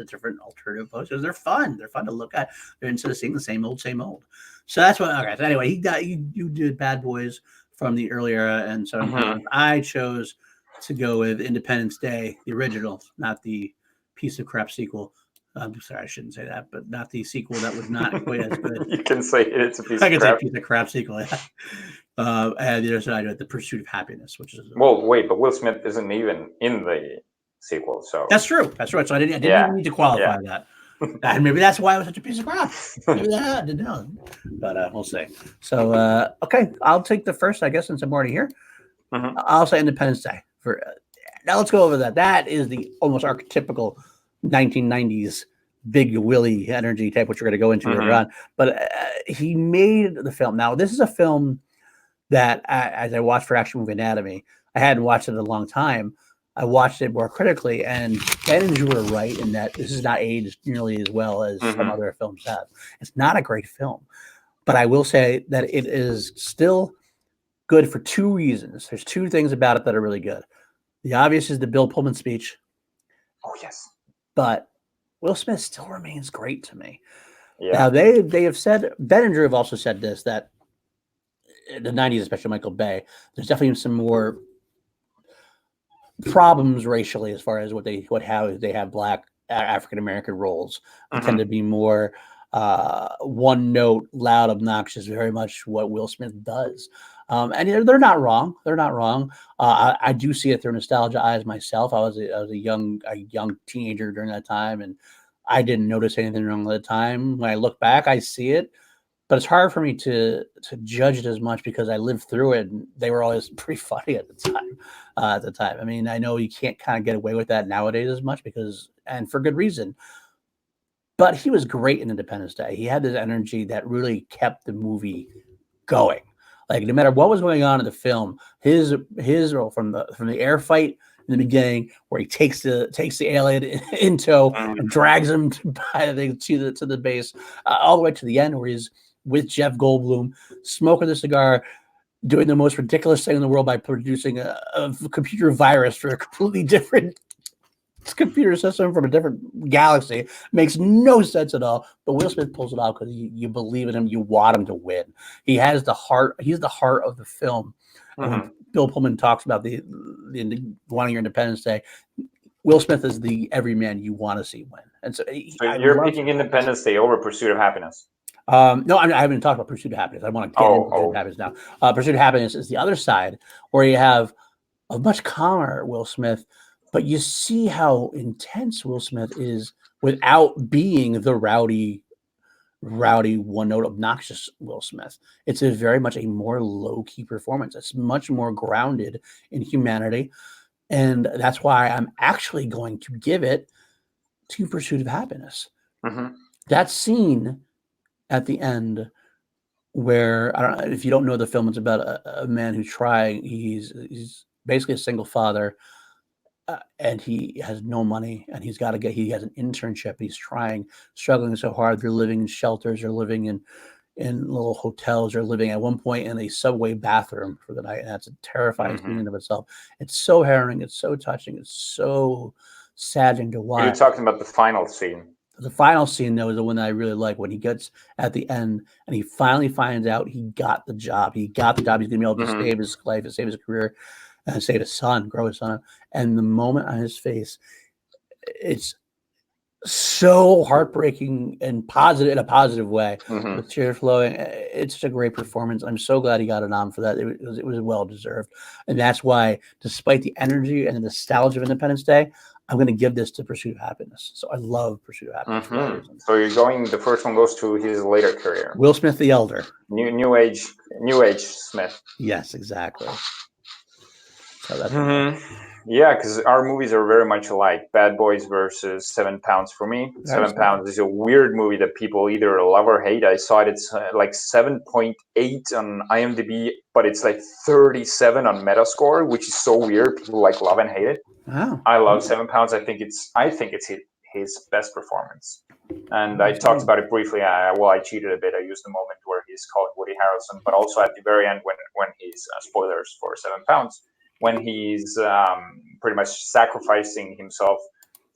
Speaker 1: different alternative posters. They're fun. They're fun to look at. They're instead of seeing the same old, same old. So that's what. Okay. So anyway, you did Bad Boys from the early era, and so I chose to go with Independence Day, the original, not the piece of crap sequel. I'm sorry, I shouldn't say that, but not the sequel that was not quite as good.
Speaker 2: You can say it's a piece
Speaker 1: I
Speaker 2: of
Speaker 1: can
Speaker 2: crap.
Speaker 1: say piece of crap sequel. Yeah. And the other side of it, The Pursuit of Happiness, which is
Speaker 2: well, wait, but Will Smith isn't even in the sequel, so
Speaker 1: that's true. That's right. So I didn't even need to qualify that. And maybe that's why it was such a piece of crap. Maybe that didn't know. But we'll see. So okay, I'll take the first, I guess, since I'm already here. I'll say Independence Day. Now let's go over that. That is the almost archetypical 1990s Big Willie energy type, which we're going to go into later on. But he made the film. Now, this is a film that, as I watched for Action Movie Anatomy, I hadn't watched it in a long time. I watched it more critically, and Ben and Drew were right in that this is not aged nearly as well as some other films have. It's not a great film, but I will say that it is still good for two reasons. There's two things about it that are really good. The obvious is the Bill Pullman speech.
Speaker 2: Oh, yes.
Speaker 1: But Will Smith still remains great to me.
Speaker 2: Yeah.
Speaker 1: Now, they have said, Ben and Drew have also said this, that in the 90s, especially Michael Bay, there's definitely some more problems racially as far as how they have black African-American roles. They tend to be more one note, loud, obnoxious, very much what Will Smith does. And they're not wrong. They're not wrong. I do see it through nostalgia eyes myself. I was a young teenager during that time, and I didn't notice anything wrong at the time. When I look back, I see it, but it's hard for me to judge it as much because I lived through it, and they were always pretty funny at the time. I mean, I know you can't kind of get away with that nowadays as much and for good reason. But he was great in Independence Day. He had this energy that really kept the movie going. Like no matter what was going on in the film, his role from the air fight in the beginning, where he takes the alien in tow and drags him to the base, all the way to the end where he's with Jeff Goldblum, smoking the cigar, doing the most ridiculous thing in the world by producing a computer virus for a completely different computer system from a different galaxy. Makes no sense at all, but Will Smith pulls it off because you believe in him, you want him to win. He has the heart. He's the heart of the film. And when Bill Pullman talks about the wanting your Independence Day, Will Smith is the everyman you want to see win. And so
Speaker 2: you're picking Independence Day over Pursuit of Happiness.
Speaker 1: No, I haven't talked about Pursuit of Happiness. I want to get into Pursuit of Happiness now. Pursuit of Happiness is the other side where you have a much calmer Will Smith. But you see how intense Will Smith is without being the rowdy, one-note, obnoxious Will Smith. It's very much a more low-key performance. It's much more grounded in humanity. And that's why I'm actually going to give it to Pursuit of Happiness. That scene at the end where, I don't know, if you don't know the film, it's about a man who's trying. He's basically a single father. And he has no money, and he has an internship. He's struggling so hard. They're living in shelters, they're living in little hotels, they're living at one point in a subway bathroom for the night. And that's a terrifying scene in of itself. It's so harrowing, it's so touching, it's so saddening to watch.
Speaker 2: You're talking about the final scene.
Speaker 1: The final scene, though, is the one that I really like, when he gets at the end and he finally finds out he got the job. He's going to be able to save his life, to save his career, and save his son, grow his son. And the moment on his face, it's so heartbreaking and positive, in a positive way, with tears flowing. It's such a great performance. I'm so glad he got a nom for that. It was well deserved. And that's why, despite the energy and the nostalgia of Independence Day, I'm going to give this to Pursuit of Happiness. So I love Pursuit of Happiness for that reason.
Speaker 2: So the first one goes to his later career.
Speaker 1: Will Smith the Elder.
Speaker 2: New age Smith.
Speaker 1: Yes, exactly. So that's
Speaker 2: Yeah, because our movies are very much alike. Bad Boys versus 7 Pounds for me.
Speaker 1: Very
Speaker 2: 7 Pounds is a weird movie that people either love or hate. I saw it, it's like 7.8 on IMDb, but it's like 37 on Metascore, which is so weird. People like love and hate it.
Speaker 1: Wow.
Speaker 2: I love 7 Pounds. I think it's his best performance. And I talked about it briefly. I cheated a bit. I used the moment where he's calling Woody Harrelson, but also at the very end when he's spoilers for 7 Pounds, when he's pretty much sacrificing himself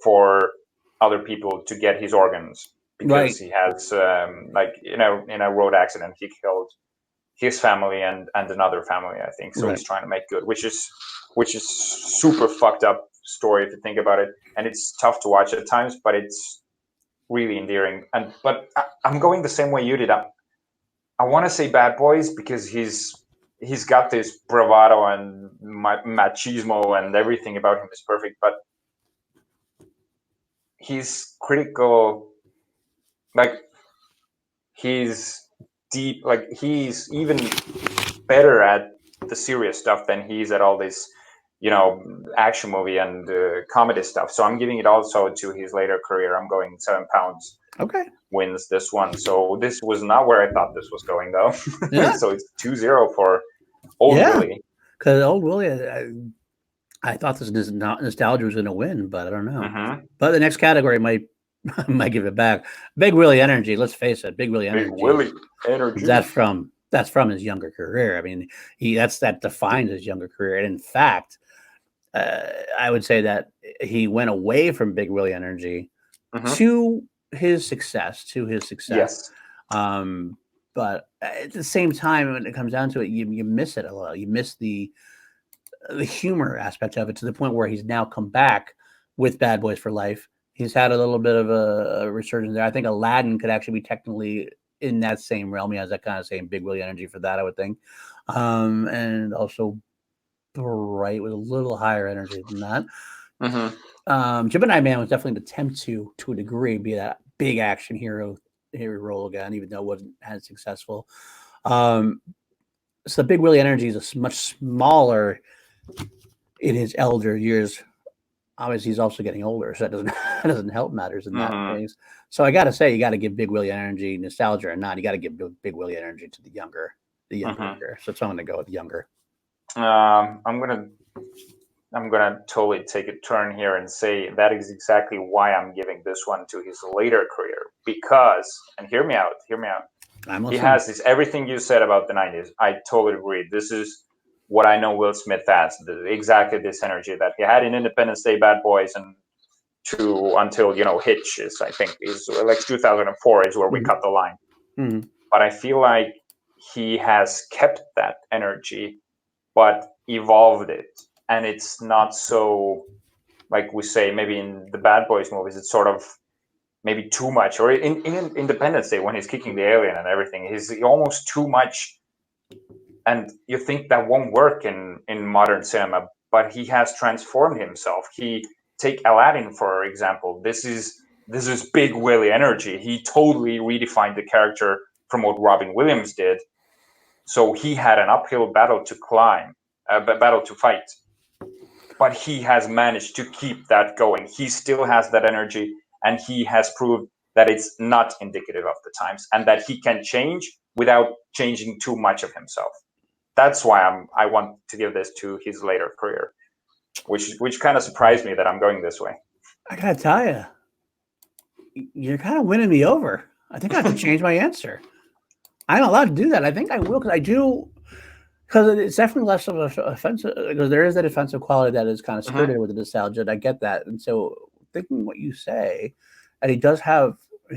Speaker 2: for other people to get his organs because he has in a road accident he killed his family and another family, I think. So he's trying to make good, which is super fucked up story if you think about it, and it's tough to watch at times, but it's really endearing. But I'm going the same way you did. I want to say Bad Boys because he's got this bravado and machismo and everything about him is perfect, but he's critical, like he's deep, like he's even better at the serious stuff than he is at all this action movie and comedy stuff. So I'm giving it also to his later career. I'm going 7 Pounds wins this one. So this was not where I thought this was going, though. Yeah. So it's 2-0 for Old Willie.
Speaker 1: Because Old Willie, I thought this nostalgia was going to win, but I don't know. Mm-hmm. But the next category might give it back. Big Willie energy. Let's face it, Big Willie energy.
Speaker 2: Big Willie energy.
Speaker 1: That's from his younger career. I mean, that defines his younger career. And in fact, I would say that he went away from Big Willie energy to his success.
Speaker 2: Yes.
Speaker 1: But at the same time, when it comes down to it, you miss it a lot. You miss the humor aspect of it to the point where he's now come back with Bad Boys for Life. He's had a little bit of a resurgence there. I think Aladdin could actually be technically in that same realm. He has that kind of same Big Willie energy for that, I would think. And also Bright with a little higher energy than that. Gemini Man was definitely an attempt to a degree, be that big action hero role again, even though it wasn't as successful. So the Big Willie energy is much smaller in his elder years. Obviously, he's also getting older, so that doesn't help matters in that case. So I got to say, you got to give Big Willie energy, nostalgia or not, you got to give Big Willie energy to the younger. So I'm going to go with younger.
Speaker 2: I'm gonna totally take a turn here and say that is exactly why I'm giving this one to his later career, because, and hear me out. He has this, everything you said about the 90s. I totally agree. This is what I know Will Smith has, exactly this energy that he had in Independence Day, Bad Boys, and until Hitch is, I think, is like 2004 is where we cut the line. But I feel like he has kept that energy but evolved it, and it's not so, like we say, maybe in the Bad Boys movies, it's sort of maybe too much, or in Independence Day when he's kicking the alien and everything, he's almost too much, and you think that won't work in modern cinema, but he has transformed himself. Take Aladdin, for example. This is Big Willie energy. He totally redefined the character from what Robin Williams did. So he had an uphill battle to climb, battle to fight, but he has managed to keep that going. He still has that energy, and he has proved that it's not indicative of the times, and that he can change without changing too much of himself. That's why I want to give this to his later career, which kind of surprised me that I'm going this way.
Speaker 1: I gotta tell you, you're kind of winning me over. I think I have to change my answer. I'm allowed to do that. I think I will, because it's definitely less of an offensive, because there is that offensive quality that is kind of skirted with the nostalgia, and I get that. And so thinking what you say, and he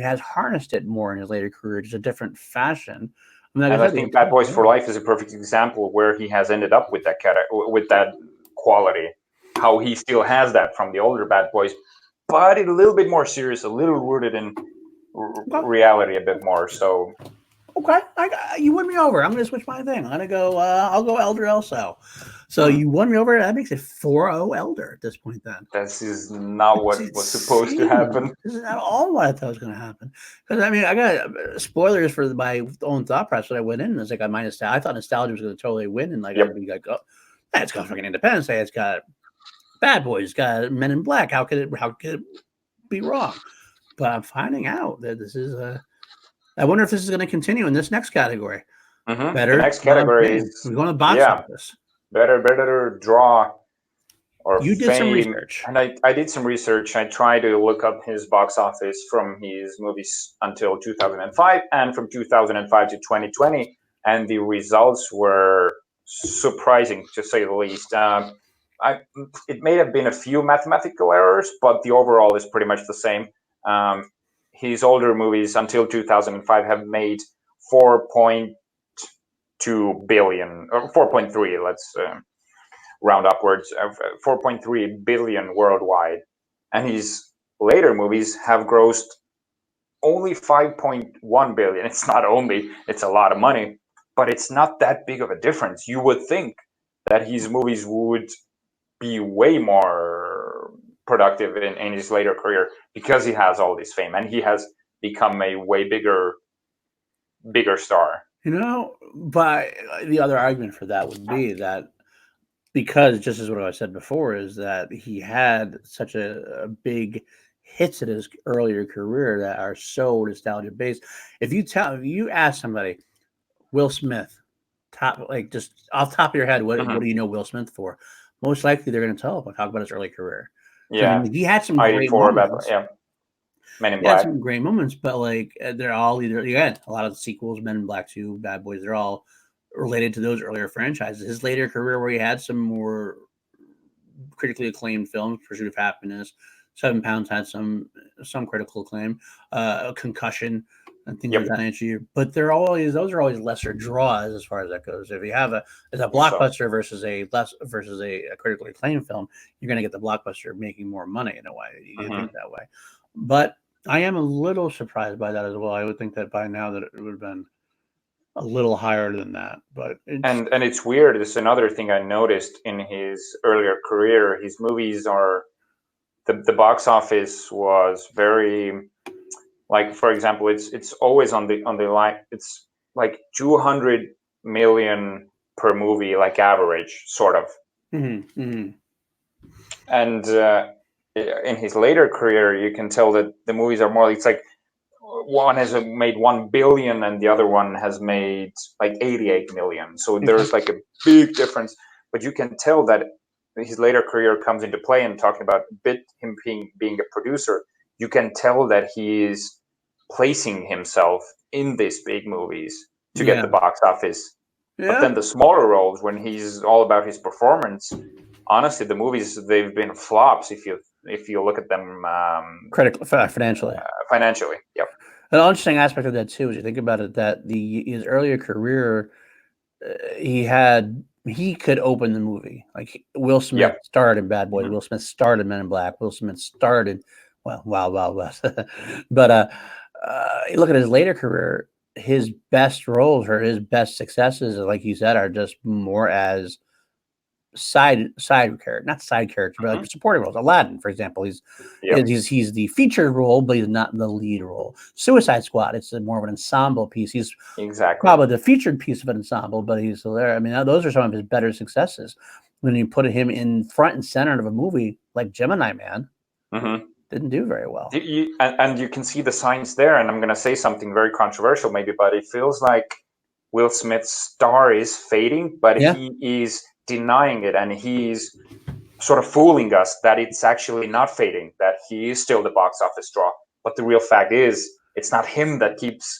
Speaker 1: has harnessed it more in his later career, just a different fashion.
Speaker 2: I think Bad Boys for Life is a perfect example where he has ended up with that quality, how he still has that from the older Bad Boys, but a little bit more serious, a little rooted in reality a bit more. So
Speaker 1: okay, you won me over. I'm going to switch my thing. I'm going to go. I'll go Elder also. So you won me over. That makes it 4-0 Elder at this point. Then
Speaker 2: this is not what was supposed to happen.
Speaker 1: This is not all what I thought was going to happen. Because I mean, I got spoilers for my own thought process when I went in. It's like I thought nostalgia was going to totally win, and like everybody like, oh, it's got fucking Independence Day. It's got Bad Boys, got Men in Black. How could it be wrong? But I'm finding out that this is I wonder if this is going to continue in this next category.
Speaker 2: The
Speaker 1: Better
Speaker 2: next category
Speaker 1: fame.
Speaker 2: is
Speaker 1: We're going to box
Speaker 2: yeah,
Speaker 1: office.
Speaker 2: better draw or
Speaker 1: You did some
Speaker 2: fame.
Speaker 1: research.
Speaker 2: And I did some research. I tried to look up his box office from his movies until 2005 and from 2005 to 2020, and the results were surprising to say the least. It may have been a few mathematical errors, but the overall is pretty much the same. Um, his older movies until 2005 have made 4.2 billion or 4.3. Let's round upwards of 4.3 billion worldwide, and his later movies have grossed only 5.1 billion. It's not only, it's a lot of money, but it's not that big of a difference. You would think that his movies would be way more productive in his later career because he has all this fame and he has become a way bigger star.
Speaker 1: But the other argument for that would be that because just as what I said before is that he had such a big hits in his earlier career that are so nostalgia based. If you ask somebody, Will Smith, just off the top of your head, what do you know Will Smith for? Most likely they're going to talk about his early career. I
Speaker 2: Yeah,
Speaker 1: mean, he had some great
Speaker 2: ID4,
Speaker 1: moments.
Speaker 2: yeah, Men in
Speaker 1: He had
Speaker 2: Black.
Speaker 1: some great moments, but they're all either again a lot of the sequels, Men in Black 2, Bad Boys, they're all related to those earlier franchises. His later career, where he had some more critically acclaimed films, Pursuit of Happiness, 7 Pounds had some critical acclaim, Concussion, and things of that nature. But those are always lesser draws as far as that goes. If you have a blockbuster versus a critically acclaimed film, you're going to get the blockbuster making more money in a way. You think that way, but I am a little surprised by that as well. I would think that by now that it would have been a little higher than that, but
Speaker 2: it's weird. It's another thing I noticed in his earlier career. His movies are the box office was very, like, for example, it's always on the line. It's like 200 million per movie, like average sort of. And in his later career, you can tell that the movies are more. It's like one has made 1 billion and the other one has made like 88 million. So there's like a big difference, but you can tell that his later career comes into play. And talking about him being a producer, you can tell that he is placing himself in these big movies to get the box office. But then the smaller roles, when he's all about his performance, honestly, the movies, they've been flops if you look at them financially. Yep.
Speaker 1: An interesting aspect of that too is you think about it that his earlier career, he could open the movie. Like Will Smith starred in Bad Boys, Will Smith starred in Men in Black, Will Smith starred in Wild Wild West. But you look at his later career, his best roles or his best successes, like you said, are just more as side character, not side character, but like supporting roles. Aladdin, for example, he's the featured role, but he's not the lead role. Suicide Squad, it's more of an ensemble piece. He's probably the featured piece of an ensemble, but he's still there. I mean, those are some of his better successes. When you put him in front and center of a movie like Gemini Man, didn't do very well.
Speaker 2: And you can see the signs there. And I'm going to say something very controversial, maybe, but it feels like Will Smith's star is fading, but he is denying it, and he's sort of fooling us that it's actually not fading, that he is still the box office draw. But the real fact is, it's not him that keeps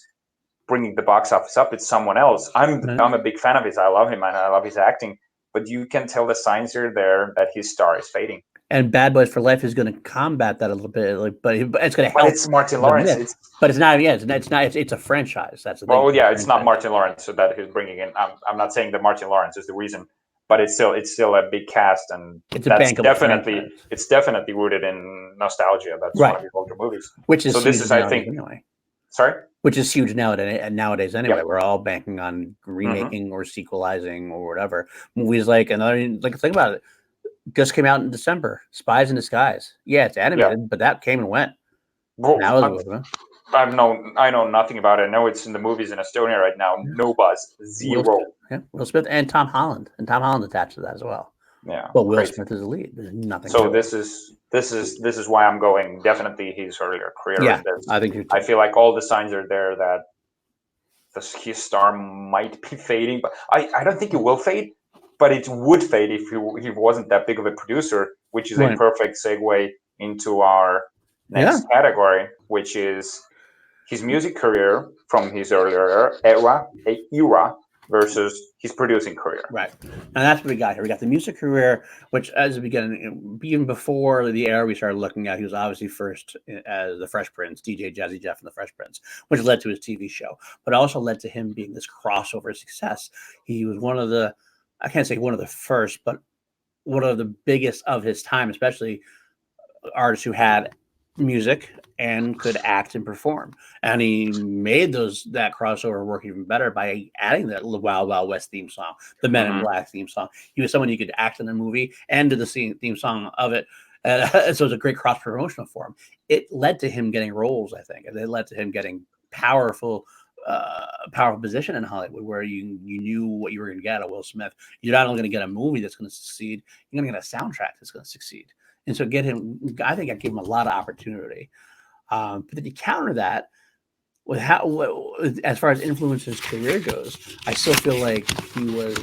Speaker 2: bringing the box office up, it's someone else. I'm a big fan of his. I love him and I love his acting, but you can tell the signs are there that his star is fading.
Speaker 1: And Bad Boys for Life is going to combat that a little bit, but it's going to help.
Speaker 2: But it's Martin Lawrence.
Speaker 1: But it's not. Yeah, it's not. It's a franchise. That's the thing.
Speaker 2: Well, yeah, it's not Martin Lawrence so that he's bringing in. I'm not saying that Martin Lawrence is the reason, but it's still a big cast, and
Speaker 1: that's
Speaker 2: definitely rooted in nostalgia. That's one of his older movies.
Speaker 1: Which is
Speaker 2: so. This is, I think,
Speaker 1: anyway.
Speaker 2: Sorry.
Speaker 1: Which is huge nowadays. Anyway, we're all banking on remaking or sequelizing or whatever movies. Think about it. Just came out in December. Spies in Disguise. Yeah, it's animated, but that came and went.
Speaker 2: Well, I know nothing about it. I know it's in the movies in Estonia right now. No buzz, zero.
Speaker 1: Will Smith and Tom Holland, attached to that as well.
Speaker 2: Yeah,
Speaker 1: But Will
Speaker 2: crazy.
Speaker 1: Smith is the lead. There's nothing.
Speaker 2: So
Speaker 1: to it.
Speaker 2: this is why I'm going definitely his earlier career.
Speaker 1: Yeah,
Speaker 2: And this,
Speaker 1: I think you're.
Speaker 2: I feel like all the signs are there that his star might be fading, but I don't think it will fade. But it would fade if he wasn't that big of a producer, which is a
Speaker 1: Right.
Speaker 2: perfect segue into our next category, which is his music career from his earlier era versus his producing career.
Speaker 1: Right. And that's what we got here. We got the music career, which as the beginning, even before the era we started looking at, he was obviously first as the Fresh Prince, DJ Jazzy Jeff and the Fresh Prince, which led to his TV show, but also led to him being this crossover success. He was one of the, I can't say one of the first, but one of the biggest of his time, especially artists who had music and could act and perform. And he made that crossover work even better by adding that Wild Wild West theme song, the Men in Black theme song. He was someone you could act in a movie and do the theme song of it. So it was a great cross promotional for him. It led to him getting roles, I think, and it led to him getting powerful position in Hollywood where you knew what you were going to get out of Will Smith. You're not only going to get a movie that's going to succeed, you're going to get a soundtrack that's going to succeed. And so get him, I think I gave him a lot of opportunity. But then you counter that with as far as influence his career goes, I still feel like he was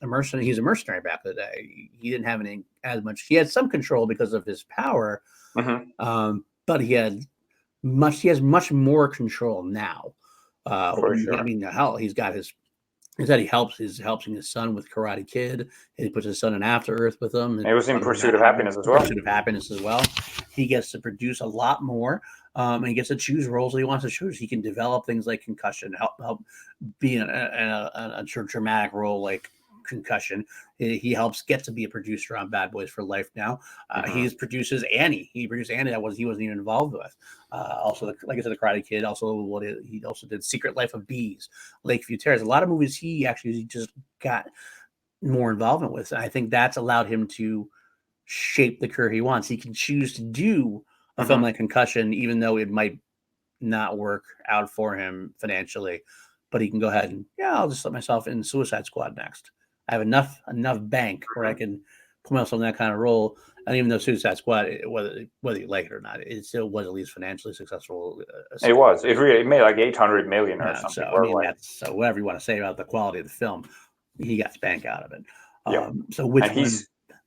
Speaker 1: a mercenary. He's a mercenary back in the day. He didn't have as much. He had some control because of his power, but he has much more control now.
Speaker 2: For sure.
Speaker 1: I mean, hell, he's got his. He said he's helping his son with Karate Kid. He puts his son in After Earth with him.
Speaker 2: It was in Pursuit of Happiness as well.
Speaker 1: Pursuit of Happiness as well. He gets to produce a lot more, and he gets to choose roles that he wants to choose. He can develop things like Concussion, help be in a dramatic role like Concussion. He helps get to be a producer on Bad Boys for Life now. He produces Annie. He produced Annie that he wasn't even involved with. Also, like I said, the Karate Kid. Also, he also did Secret Life of Bees, Lakeview Terrace. A lot of movies he just got more involvement with. And I think that's allowed him to shape the career he wants. He can choose to do a film like Concussion, even though it might not work out for him financially. But he can go ahead and I'll just let myself in Suicide Squad next. I have enough bank where I can put myself in that kind of role. And even though Suicide Squad, whether you like it or not, it still was at least financially successful.
Speaker 2: It was. It made like 800 million or something.
Speaker 1: So I mean, so whatever you want to say about the quality of the film, he got bank out of it. So which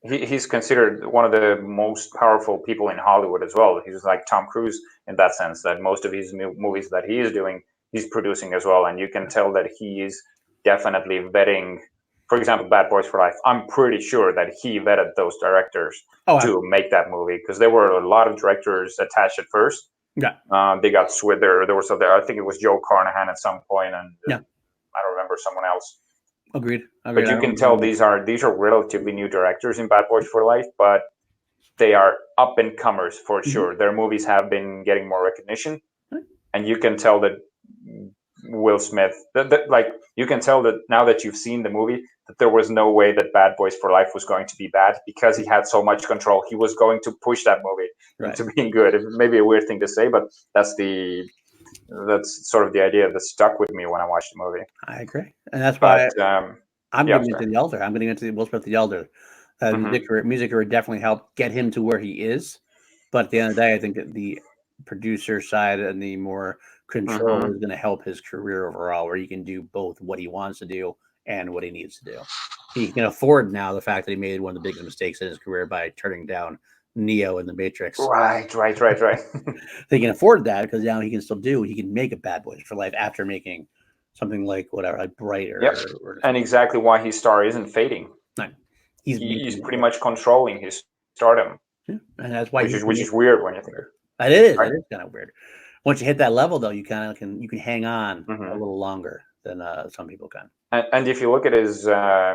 Speaker 2: he's considered one of the most powerful people in Hollywood as well. He's like Tom Cruise in that sense, that most of his movies that he is doing, he's producing as well. And you can tell that he is definitely vetting. For example, Bad Boys for Life. I'm pretty sure that he vetted those directors to make that movie, because there were a lot of directors attached at first.
Speaker 1: Yeah,
Speaker 2: they got switched. There was I think it was Joe Carnahan at some point, and I don't remember someone else.
Speaker 1: Agreed.
Speaker 2: But you can tell these are relatively new directors in Bad Boys for Life, but they are up and comers for sure. Their movies have been getting more recognition, and you can tell that Will Smith, like you can tell that now that you've seen the movie, that there was no way that Bad Boys for Life was going to be bad, because he had so much control. He was going to push that movie into being good. It may be a weird thing to say, but that's sort of the idea that stuck with me when I watched the movie.
Speaker 1: I agree, and that's why I'm getting into the elder. I'm getting into Will Smith the elder. Music career definitely helped get him to where he is, but at the end of the day, I think that the producer side and the more control is going to help his career overall, where he can do both what he wants to do and what he needs to do. He can afford now the fact that he made one of the biggest mistakes in his career by turning down Neo in the Matrix.
Speaker 2: Right.
Speaker 1: He can afford that because now he can still he can make a Bad Boys for Life after making something like whatever, like Bright or
Speaker 2: and exactly why his star isn't fading.
Speaker 1: No.
Speaker 2: He's pretty much controlling his stardom.
Speaker 1: Yeah. And that's why
Speaker 2: which is weird when you think of it.
Speaker 1: It is. Right? It is kind of weird. Once you hit that level, though, you can hang on a little longer than some people can.
Speaker 2: And if you look at his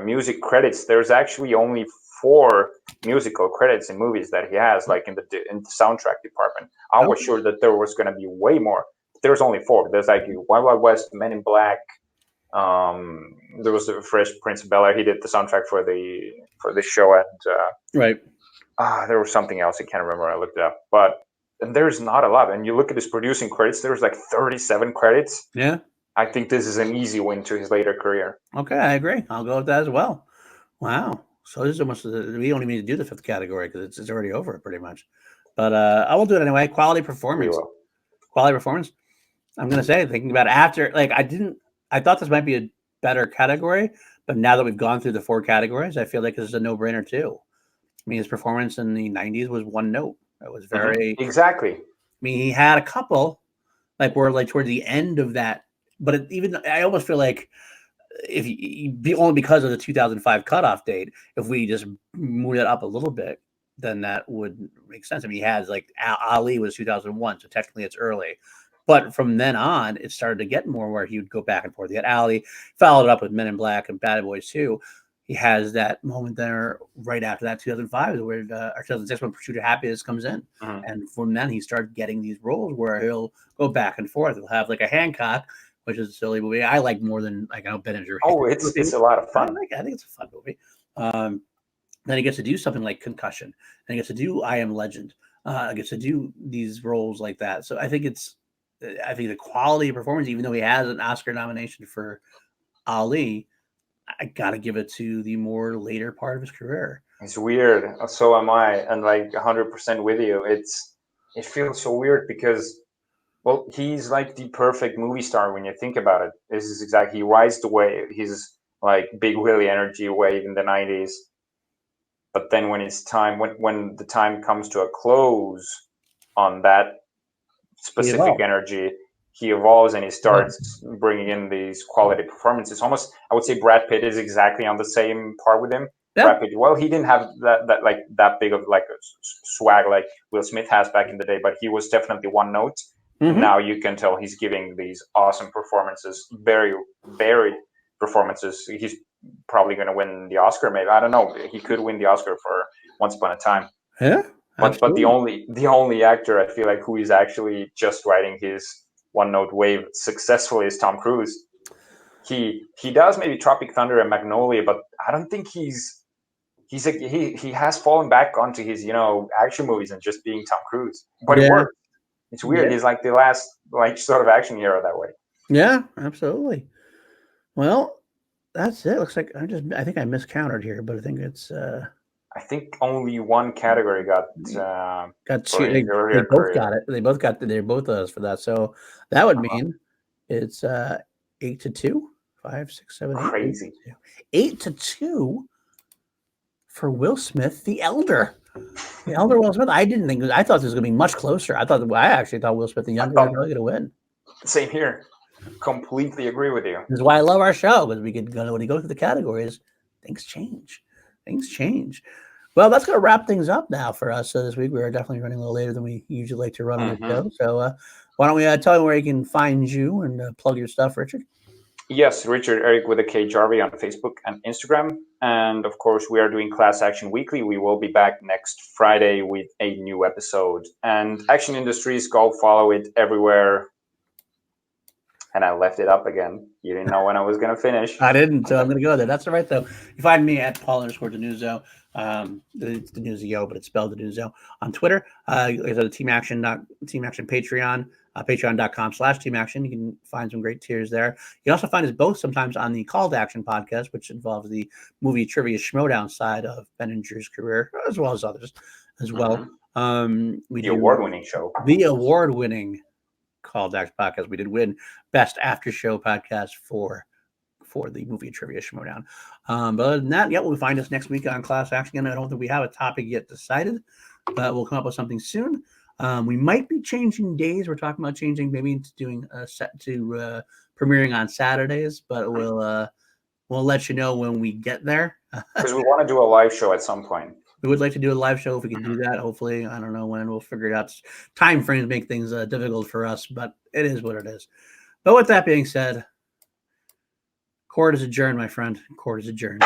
Speaker 2: music credits, there's actually only 4 musical credits in movies that he has, like in the soundtrack department. I was sure that there was going to be way more. There's only 4. There's like Wild Wild West, Men in Black. There was the Fresh Prince of Bel-Air. He did the soundtrack for the show, and there was something else I can't remember. I looked it up, but there's not a lot. And you look at his producing credits, there's like 37 credits.
Speaker 1: Yeah,
Speaker 2: I think this is an easy win to his later career.
Speaker 1: Okay, I agree. I'll go with that as well. Wow. So this is almost we don't even need to do the fifth category because it's already over pretty much. But I will do it anyway. Quality
Speaker 2: We
Speaker 1: performance.
Speaker 2: will.
Speaker 1: Quality performance. I'm gonna say, thinking about it after, like I thought this might be a better category, but now that we've gone through the 4 categories, I feel like this is a no-brainer too. I mean, his performance in the '90s was one note. It was very
Speaker 2: Exactly.
Speaker 1: I mean, he had a couple like where like towards the end of that, but even I almost feel like if only because of the 2005 cutoff date, if we just move that up a little bit, then that would make sense. I mean, he has like Ali was 2001, so technically it's early. But from then on, it started to get more where he would go back and forth. He had Ali, followed it up with Men in Black and Bad Boys 2. He has that moment there right after that 2005 where or 2006 when Pursuit of Happiness comes in. And from then he started getting these roles where he'll go back and forth. He'll have like a Hancock, which is a silly movie I like more than like I know Ben and Jerry.
Speaker 2: Oh, it's a lot of fun.
Speaker 1: I think it's a fun movie. Then he gets to do something like Concussion, and he gets to do I Am Legend. Gets to do these roles like that. So I think the quality of performance, even though he has an Oscar nomination for Ali, I gotta give it to the more later part of his career.
Speaker 2: It's weird. So am I, and like 100% with you. It feels so weird because, well, he's like the perfect movie star when you think about it. This is exactly, he rides the wave. He's like Big Willie energy wave in the '90s. But then when it's time, when the time comes to a close on that specific energy, he evolves and he starts bringing in these quality performances. Almost, I would say Brad Pitt is exactly on the same par with him. Yeah. Brad Pitt, well, he didn't have that big of like a swag like Will Smith has back in the day, but he was definitely one note. Now you can tell he's giving these awesome performances, very varied performances. He's probably going to win the Oscar. Maybe, I don't know. He could win the Oscar for Once Upon a Time.
Speaker 1: Yeah.
Speaker 2: But the only actor I feel like who is actually just riding his one note wave successfully is Tom Cruise. He does maybe Tropic Thunder and Magnolia, but I don't think he has fallen back onto his action movies and just being Tom Cruise. But it works. It's weird. Yeah. He's like the last like sort of action hero that way.
Speaker 1: Yeah, absolutely. Well, that's it. Looks like I think I miscounted here, but I think it's.
Speaker 2: I think only one category got
Speaker 1: two. They both got it. They both got. They're both of us for that. So that would mean it's 8-2, 5, 6, 7, 8.
Speaker 2: Crazy.
Speaker 1: 8-2 for Will Smith, the elder. The elder Will Smith. I thought this was going to be much closer. I actually thought Will Smith, the younger, was really going to win.
Speaker 2: Same here. Completely agree with you.
Speaker 1: This is why I love our show, because we could when you go through the categories, things change. Well, that's going to wrap things up now for us this week. We are definitely running a little later than we usually like to run on the show. So why don't we tell you where you can find you and plug your stuff, Richard?
Speaker 2: Yes, Richard Erik with a K Jarvi on Facebook and Instagram. And of course, we are doing Class Action Weekly. We will be back next Friday with a new episode. And Action Industries, go follow it everywhere. And I left it up again. You didn't know when I was going to finish.
Speaker 1: I didn't, so I'm going to go there. That's all right, though. You find me at Paul_DiNuzzo. It's DiNuzzo, but it's spelled DiNuzzo on Twitter. There's a Team Action Patreon, patreon.com/Team Action. You can find some great tiers there. You can also find us both sometimes on the Call to Action podcast, which involves the movie trivia schmodown side of Ben and Drew's career, as well as others as well.
Speaker 2: The award-winning show.
Speaker 1: The award-winning Call to Action podcast. We did win Best After Show podcast for the movie trivia schmodown. But other than that, we'll find us next week on Class Action. I don't think we have a topic yet decided, but we'll come up with something soon. We might be changing days. We're talking about changing, maybe into doing a set to premiering on Saturdays, but we'll let you know when we get there.
Speaker 2: Because we want to do a live show at some point.
Speaker 1: We would like to do a live show if we can do that. Hopefully, I don't know when. We'll figure it out. Time frames make things difficult for us, but it is what it is. But with that being said, court is adjourned, my friend. Court is adjourned.